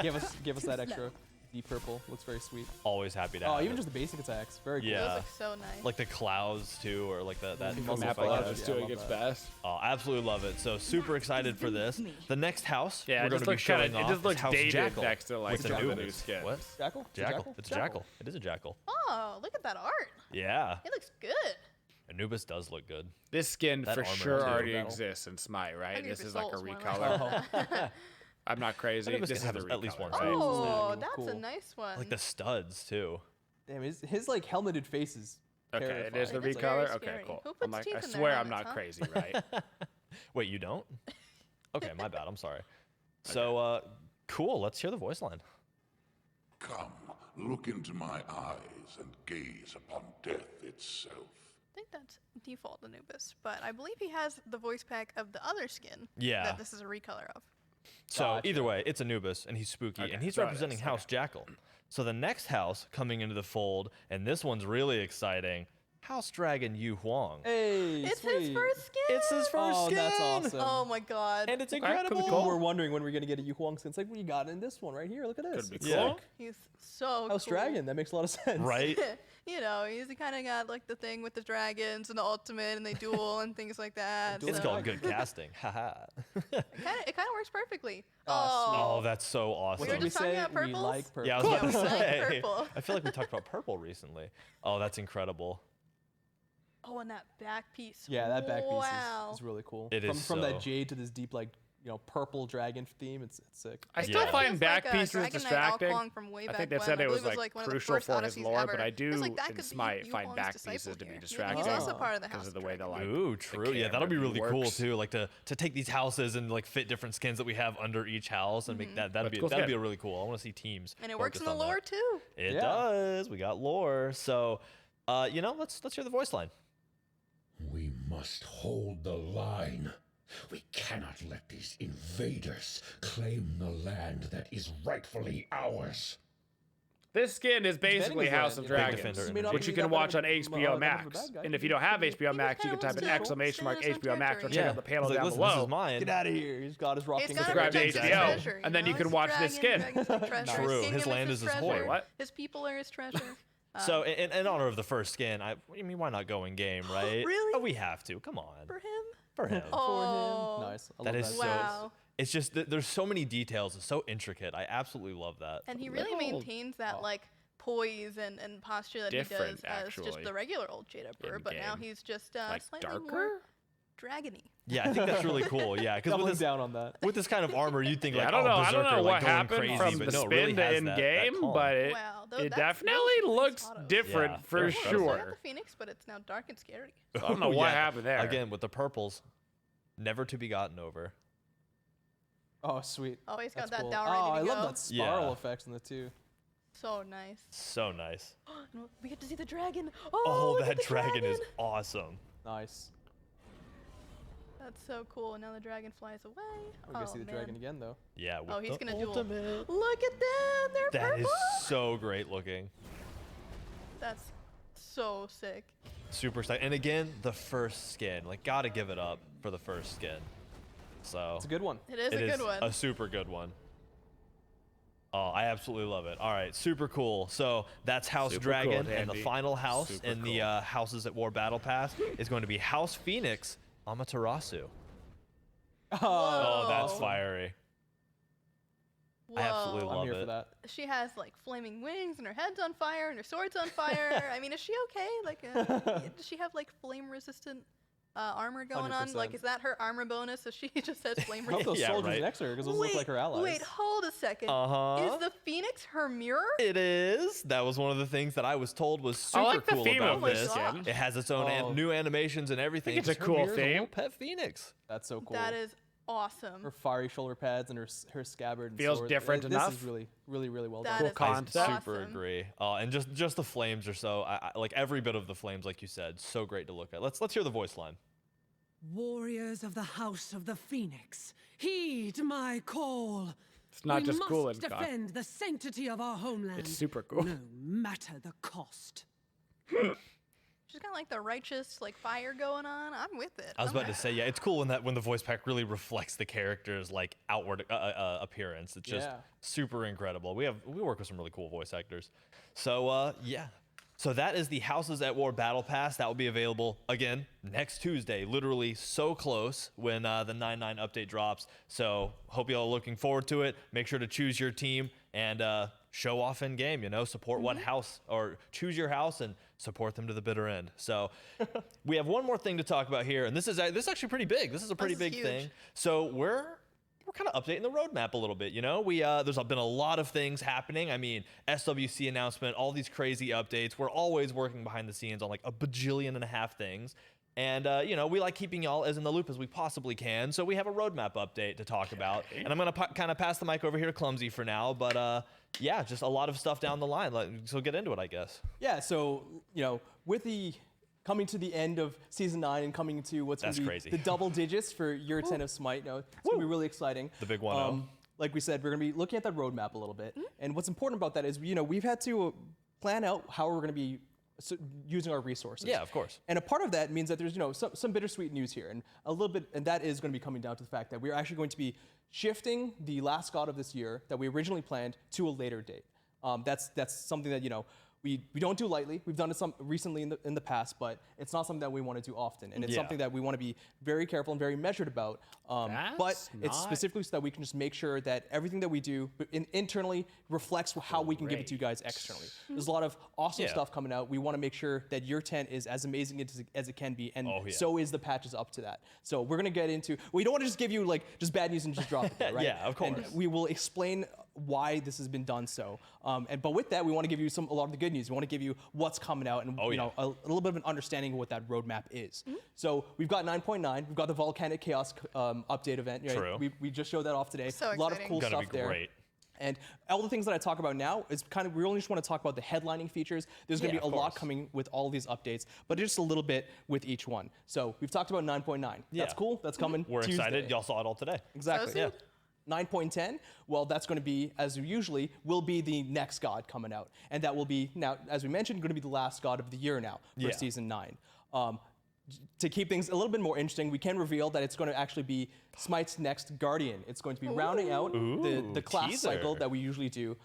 give us that extra deep purple. Looks very sweet. Always happy to Oh, have even it. just the basic attacks, very cool. Yeah. Those look so nice. Like the clouds too, or like that The The muzzle map fight, allows yeah, us I doing love its that. best. Oh, absolutely love it. So super excited for this. The next house Yeah, we're it going just to be looks kind showing of, it off just is looks House dated Jackal next to like with some the of the new Anubis. skins. What? Jackal? Jackal. It's a jackal. It is a jackal. Oh, look at that art. Yeah. It looks good. Anubis does look good. This skin That for armor sure too. already Metal. exists in Smite, right? I need This your is like a souls one. recolor. I'm not crazy. Anubis This can is have a at least recolor, one right? face. Oh, Cool. that's a Cool. nice one. Like the studs too. Damn, his like helmeted face is Okay, it terrifying. is the It's very recolor. Okay, scary. cool. Who I'm puts like, teeth I in their swear I'm helmets, not huh? crazy, right? Wait, you don't? Okay, my bad. I'm sorry. So, cool. Let's hear the voice line. Come, look into my eyes and gaze upon death itself. I think that's default Anubis, but I believe he has the voice pack of the other skin. Yeah. That this is a recolor of. So Gotcha. either way, it's Anubis, and he's spooky, Okay, and he's so it representing is, House Jackal. So the next house coming into the fold, and this one's really exciting, House Dragon Yu Huang. Hey, It's sweet. his first skin. It's his first Oh, skin. that's awesome. Oh my god. And it's Okay, could be incredible. cool. We're wondering when we're gonna get a Yu Huang skin. It's like, well, you got it in this one right here. Look at this. Could be Yeah. cool. He's so House cool. Dragon. That makes a lot of sense. Right? You know, he's kind of got like the thing with the dragons and the ultimate and they duel and things like that. It's so called good casting. Haha. It kind of works perfectly. Oh, that's so We awesome. were What did we just talking say? about We purples? like purple. Yeah, I was about Yeah, to we like say. purple. I feel like we talked about purple recently. Oh, that's incredible. Oh, and that back piece. Yeah, that back piece Wow. is really cool. It is from so- that jade to this deep like purple dragon theme. It's sick. I still Yeah. find Feels back like a pieces Dragon Knight distracting. Alcong from way I back think they when. said I it was believe like one of the crucial first for his Odysseys lore, ever. but I It do was like, that in could be Smite Yu find Huang's back disciple pieces to be here. distracting. He's also part of the because house. of the way the like. Ooh, the true. Yeah, that'll be camera really cool works. too. Like to take these houses and like fit different skins that we have under each house and make that'd That's be cool that'd skin. be really cool. I want to see teams. And it works in focused the on lore that. too. It Yeah. does. We got lore. So, let's hear the voice line. We must hold the line. We cannot let these invaders claim the land that is rightfully ours. This skin is basically Defending his House land, of you know? Big Dragons, defender. May not which be you can that watch bad on of a- HBO that bad of a Max. bad guy. And if you don't have HBO He Max, you kinda can type looks in like exclamation mark Stand HBO Max or Up check Yeah. out the panel He's like, down listen, below. this is mine. Get out of here. He's got his rocking. He's got Subscribe to protect his HBO, treasure, and then you know? can His watch this dragon, skin. dragons are treasure. True. His His kingdom land is his treasure. void. Wait, what? His people are his treasure. So, in honor of the first skin, I mean, why not go in game, right? Really? Oh, we have to. Come on. For him? For him. Oh. Nice. I That love is that. so. Wow. It's just that there's so many details. It's so intricate. I absolutely love that. And he really maintains that like poise and posture that Different, he does as just actually. the regular old Jade Emperor, but now he's just like slightly darker. more dragony. Yeah, I think that's really cool. Yeah, because Doubling down on that. with this kind of armor, you'd think like, I don't know. oh, I don't Berserker, know like, what going happened crazy, from but the no, it spin really to has in that game, calm. but it Wow, it that's definitely those looks autos. different Yeah, for they're So I sure. got the Phoenix, but it's now dark and scary. I don't know what happened there. Again, with the purples, never to be gotten over. Oh, sweet. Oh, he's got That's that cool. down ready Oh, to I go. love that spiral Yeah. effect in the two. So nice. So nice. We get to see the dragon. Oh, look at that the dragon is awesome. Nice. That's so cool. And now the dragon flies away. We're gonna see the man. dragon again, though. Yeah. With Oh, he's the gonna duel. ultimate. Look at them. They're That purple. is so great looking. That's so sick. Super exciting. And again, the first skin. Like, gotta give it up for the first skin. So It's a good one. It is a good one. A super good one. Oh, I absolutely love it. All right, super cool. So that's House Super Dragon, cool, and the Dandy. final house Super in the Houses at War Battle Pass is going to be House Phoenix Amaterasu. Oh, that's Whoa. fiery. Whoa. I absolutely I'm love here it. for that. She has like flaming wings, and her head's on fire, and her sword's on fire. I mean, is she okay? Like, does she have like flame-resistant armor going on? Like, 100%. is that her armor bonus? So she just has flame I hope resistance. those Yeah, soldiers right. next to her, because those look like her allies. Wait, hold a second. Uh-huh. Is the Phoenix her mirror? It is. That was one of the things that I was told was super I like the cool theme about of my this. gosh. It has its own Oh. new animations and everything. it's a Her cool mirror's a theme. little pet Phoenix. That's so cool. That is awesome. Her fiery shoulder pads and her scabbard and Feels sword. different This enough. is really, really, really well That done. is concept. awesome. Super agree. And just the flames are so like every bit of the flames, like you said, so great to look at. Let's hear the voice line. Warriors of the House of the Phoenix, heed my call. It's not we just must cool and cock. defend the sanctity of our homeland. It's super cool. No matter the cost. She's got like the righteous like fire going on. I'm with it. I was about to say, yeah, it's cool when the voice pack really reflects the character's like outward appearance. It's just Yeah. super incredible. We work with some really cool voice actors. So yeah. So that is the Houses at War Battle Pass. That will be available again next Tuesday. Literally so close when the 9.9 update drops. So hope you all are looking forward to it. Make sure to choose your team and show off in game. You know, support one house or choose your house and support them to the bitter end. So we have one more thing to talk about here, and this is actually pretty big. This is a pretty This is big thing. huge. So we're kind of updating the roadmap a little bit. You know, there's been a lot of things happening. I mean, SWC announcement, all these crazy updates. We're always working behind the scenes on like a bajillion and a half things. And, you know, we like keeping y'all as in the loop as we possibly can. So we have a roadmap update to talk about. And I'm going to kind of pass the mic over here to Clumsy for now. But, yeah, just a lot of stuff down the line. So get into it, I guess. Yeah, so, you know, with the coming to the end of Season 9 and coming to what's going That's to be crazy. the double digits for year 10 of Smite, you know, it's going to be really exciting. The big 1-0. Like we said, we're going to be looking at that roadmap a little bit. And what's important about that is, you know, we've had to plan out how we're going to be using our resources. Yeah, of course. And a part of that means that there's, you know, some bittersweet news here, and a little bit, and that is going to be coming down to the fact that we're actually going to be shifting the last god of this year that we originally planned to a later date. That's something that, you know, we don't do lightly. We've done it some recently in the past, but it's not something that we want to do often, and it's Yeah. something that we want to be very careful and very measured about. But That's it's not- specifically so that we can just make sure that everything that we do internally reflects how we can give it to you guys externally. There's a lot of awesome Yeah. stuff coming out. We want to make sure that year 10 is as amazing as it can be, and Oh, yeah. so is the patches up to that. So we're gonna get into. We don't want to just give you like just bad news and just drop it there, right? Yeah, of course. And we will explain why this has been done so. But with that, we want to give you a lot of the good news. We want to give you what's coming out and Oh, you yeah. know a little bit of an understanding of what that roadmap is. So we've got 9.9. We've got the Volcanic Chaos update event. Right? True. We just showed that off today. So a lot of exciting. cool Gonna stuff be there. great. And all the things that I talk about now is kind of, we only just want to talk about the headlining features. There's going to Yeah, be a of lot course. coming with all of these updates, but just a little bit with each one. So we've talked about 9.9. That's Yeah. cool. That's coming We're Tuesday. excited. Y'all saw it all today. Exactly. So Yeah. 9.10, well, that's going to be, as usually, will be the next god coming out. And that will be, now, as we mentioned, going to be the last god of the year now for Yeah. Season 9. To keep things a little bit more interesting, we can reveal that it's going to actually be Smite's next Guardian. It's going to be rounding out the class teaser. cycle that we usually do.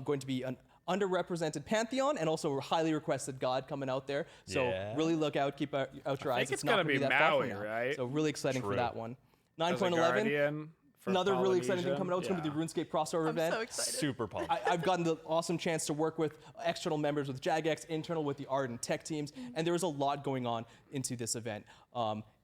Going to be an underrepresented pantheon and also a highly requested god coming out there. So Yeah. really look out, keep out your eyes. think it's not gonna gonna be that far from Maui, now. right? So really exciting for True. that one. As a 9.11. Guardian Another really exciting thing coming out is going to be the RuneScape crossover event. I'm so excited. Super pumped. I've gotten the awesome chance to work with external members with Jagex, internal with the art and tech teams, and there is a lot going on into this event.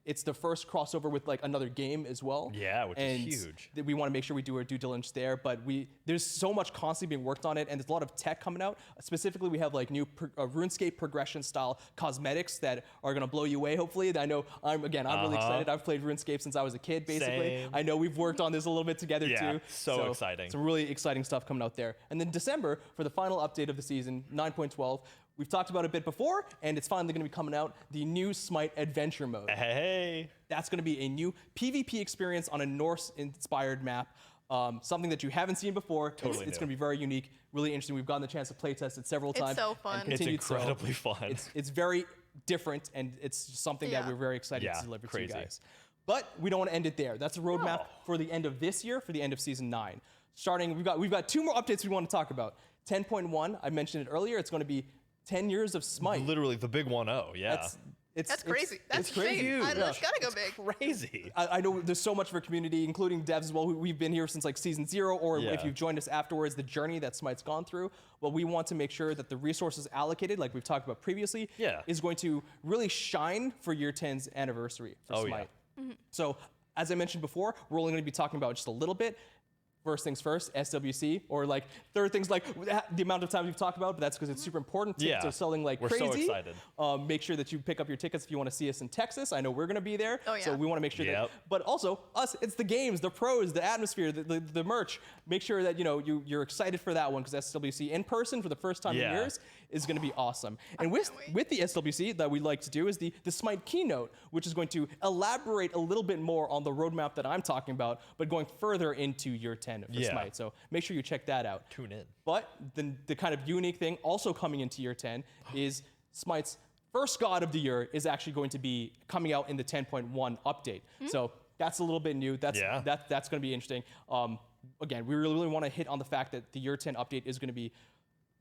It's the first crossover with like another game as well. Yeah, which is huge. We want to make sure we do our due diligence there, but there's so much constantly being worked on it, and there's a lot of tech coming out. Specifically, we have like new RuneScape progression style cosmetics that are going to blow you away, hopefully. I know I'm really excited. I've played RuneScape since I was a kid, basically. Same. I know we've worked on this a little bit together too. So exciting. Some really exciting stuff coming out there. And then December, for the final update of the season, 9.12, we've talked about it a bit before, and it's finally going to be coming out, the new Smite Adventure Mode. Hey. That's going to be a new PvP experience on a Norse-inspired map, something that you haven't seen before. It's going to be very unique, really interesting. We've gotten the chance to play test it several times. It's so fun. It's incredibly fun. It's very different, and it's something that we're very excited to deliver to you guys. But we don't want to end it there. That's a roadmap for the end of this year, for the end of Season 9. Starting, we've got 2 more updates we want to talk about. 10.1, I mentioned it earlier, it's going to be 10 years of Smite. Literally the big 1-0, yeah. That's crazy. That's crazy. Huge. It's gotta go big. Crazy. I know there's so much for community, including devs as well. We've been here since like Season 0, or if you've joined us afterwards, the journey that Smite's gone through. Well, we want to make sure that the resources allocated, like we've talked about previously, is going to really shine for Year 10's anniversary for Smite. So, as I mentioned before, we're only going to be talking about just a little bit. First things first, SWC, or like third things like the amount of time we've talked about, but that's because it's super important. Tickets are selling like crazy. We're so excited. Make sure that you pick up your tickets if you want to see us in Texas. I know we're going to be there, so we want to make sure that. But also us, it's the games, the pros, the atmosphere, the merch. Make sure that you're excited for that one, because SWC in person for the first time in years is going to be awesome. And with the SWC that we like to do is the Smite keynote, which is going to elaborate a little bit more on the roadmap that I'm talking about, but going further into Year 10 for Smite. So make sure you check that out. Tune in. But the kind of unique thing also coming into Year 10 is Smite's first God of the Year is actually going to be coming out in the 10.1 update. So that's a little bit new. That's going to be interesting. Again, we really want to hit on the fact that the Year 10 update is going to be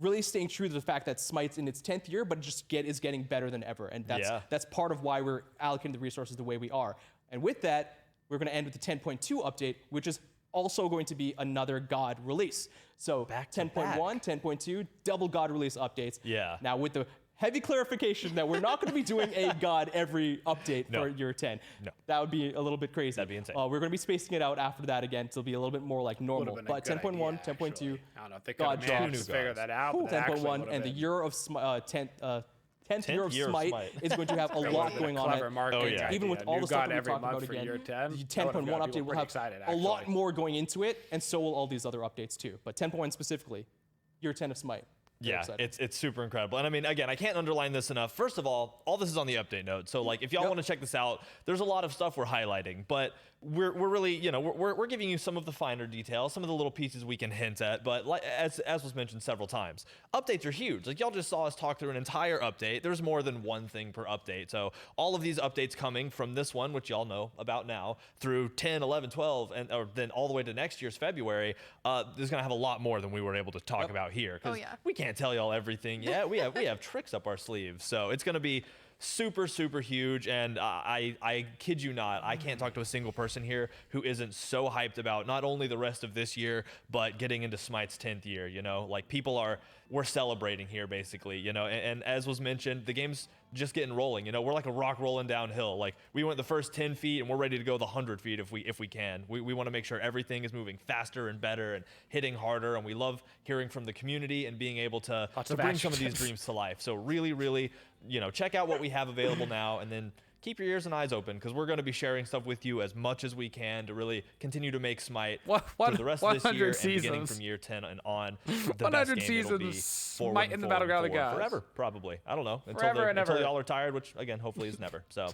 really staying true to the fact that Smite's in its 10th year, but is getting better than ever. And that's part of why we're allocating the resources the way we are. And with that, we're going to end with the 10.2 update, which is also going to be another God release. So 10.1, 10.2, double God release updates. Yeah. Now with the heavy clarification that we're not going to be doing a God every update for Year 10. No. That would be a little bit crazy. That'd be insane. We're going to be spacing it out after that again, so it'll be a little bit more like normal. But 10.1, 10.2, I don't know if they could have managed to figure that out. 10.1, and the year of 10th year of Smite is going to have a lot going on it. Even with all the stuff that we talked about again, the 10.1 update will have a lot more going into it, and so will all these other updates too. But 10.1 specifically, Year 10 of Smite. Yeah, it's super incredible. And I mean, again, I can't underline this enough. First of all this is on the update note. So like, if y'all want to check this out, there's a lot of stuff we're highlighting, but we're really, we're giving you some of the finer details, some of the little pieces we can hint at. But like, as was mentioned several times, updates are huge. Like, y'all just saw us talk through an entire update. There's more than one thing per update. So all of these updates coming from this one, which y'all know about now, through 10, 11, 12, or then all the way to next year's February, there's gonna have a lot more than we were able to talk about here, because we can't tell y'all everything yet. We have tricks up our sleeves. So it's gonna be super, super huge, and I kid you not, I can't talk to a single person here who isn't so hyped about not only the rest of this year, but getting into Smite's 10th year. Like, we're celebrating here, basically, and as was mentioned, the game's just getting rolling. We're like a rock rolling downhill. Like, we went the first 10 feet and we're ready to go the 100 feet if we can. We want to make sure everything is moving faster and better and hitting harder, and we love hearing from the community and being able to bring some of these dreams to life. So really, really, check out what we have available now, and then keep your ears and eyes open, because we're going to be sharing stuff with you as much as we can to really continue to make Smite through the rest of this year, and beginning from Year 10 and on. The 100 seasons, Smite in the Battleground of Gods. Forever, probably. I don't know. Until y'all are tired, which, again, hopefully is never. So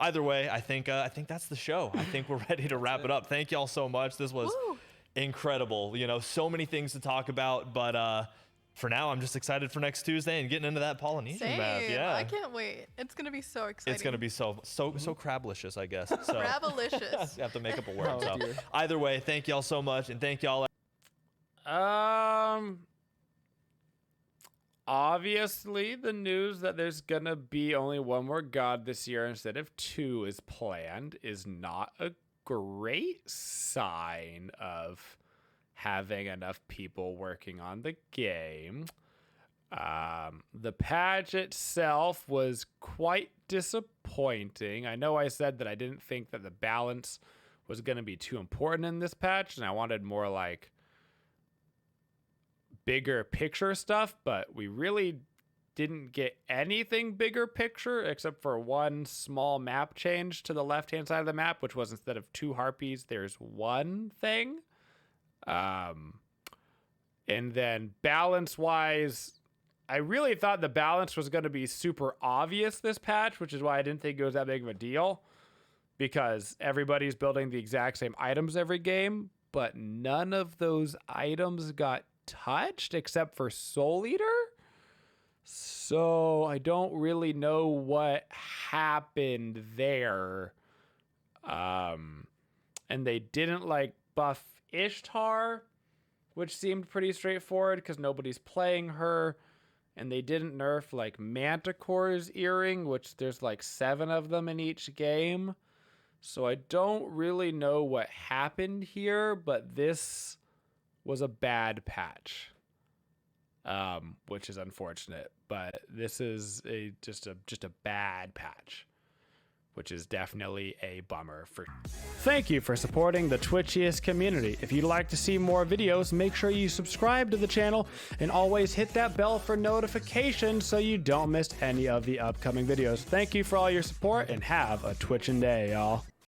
either way, I think that's the show. I think we're ready to wrap it up. Thank y'all so much. This was incredible. So many things to talk about, but for now, I'm just excited for next Tuesday and getting into that Polynesian map. Yeah, I can't wait. It's gonna be so exciting. It's gonna be so crablicious, I guess. So crablicious. You have to make up a word. So either way, thank y'all so much, and thank y'all. Obviously, the news that there's gonna be only one more God this year instead of 2 is planned is not a great sign of having enough people working on the game. The patch itself was quite disappointing. I know I said that I didn't think that the balance was going to be too important in this patch, and I wanted more like bigger picture stuff, but we really didn't get anything bigger picture except for one small map change to the left-hand side of the map, which was instead of 2 harpies, there's 1 thing. And then balance-wise, I really thought the balance was going to be super obvious this patch, which is why I didn't think it was that big of a deal, because everybody's building the exact same items every game, but none of those items got touched except for Soul Eater. So I don't really know what happened there. And they didn't like buff Ishtar, which seemed pretty straightforward because nobody's playing her. And they didn't nerf like Manticore's earring, which there's like 7 of them in each game. So I don't really know what happened here, but this was a bad patch, which is unfortunate. But this is just a bad patch, which is definitely a bummer. Thank you for supporting the Twitchiest community. If you'd like to see more videos, make sure you subscribe to the channel and always hit that bell for notifications so you don't miss any of the upcoming videos. Thank you for all your support and have a Twitchin' day, y'all.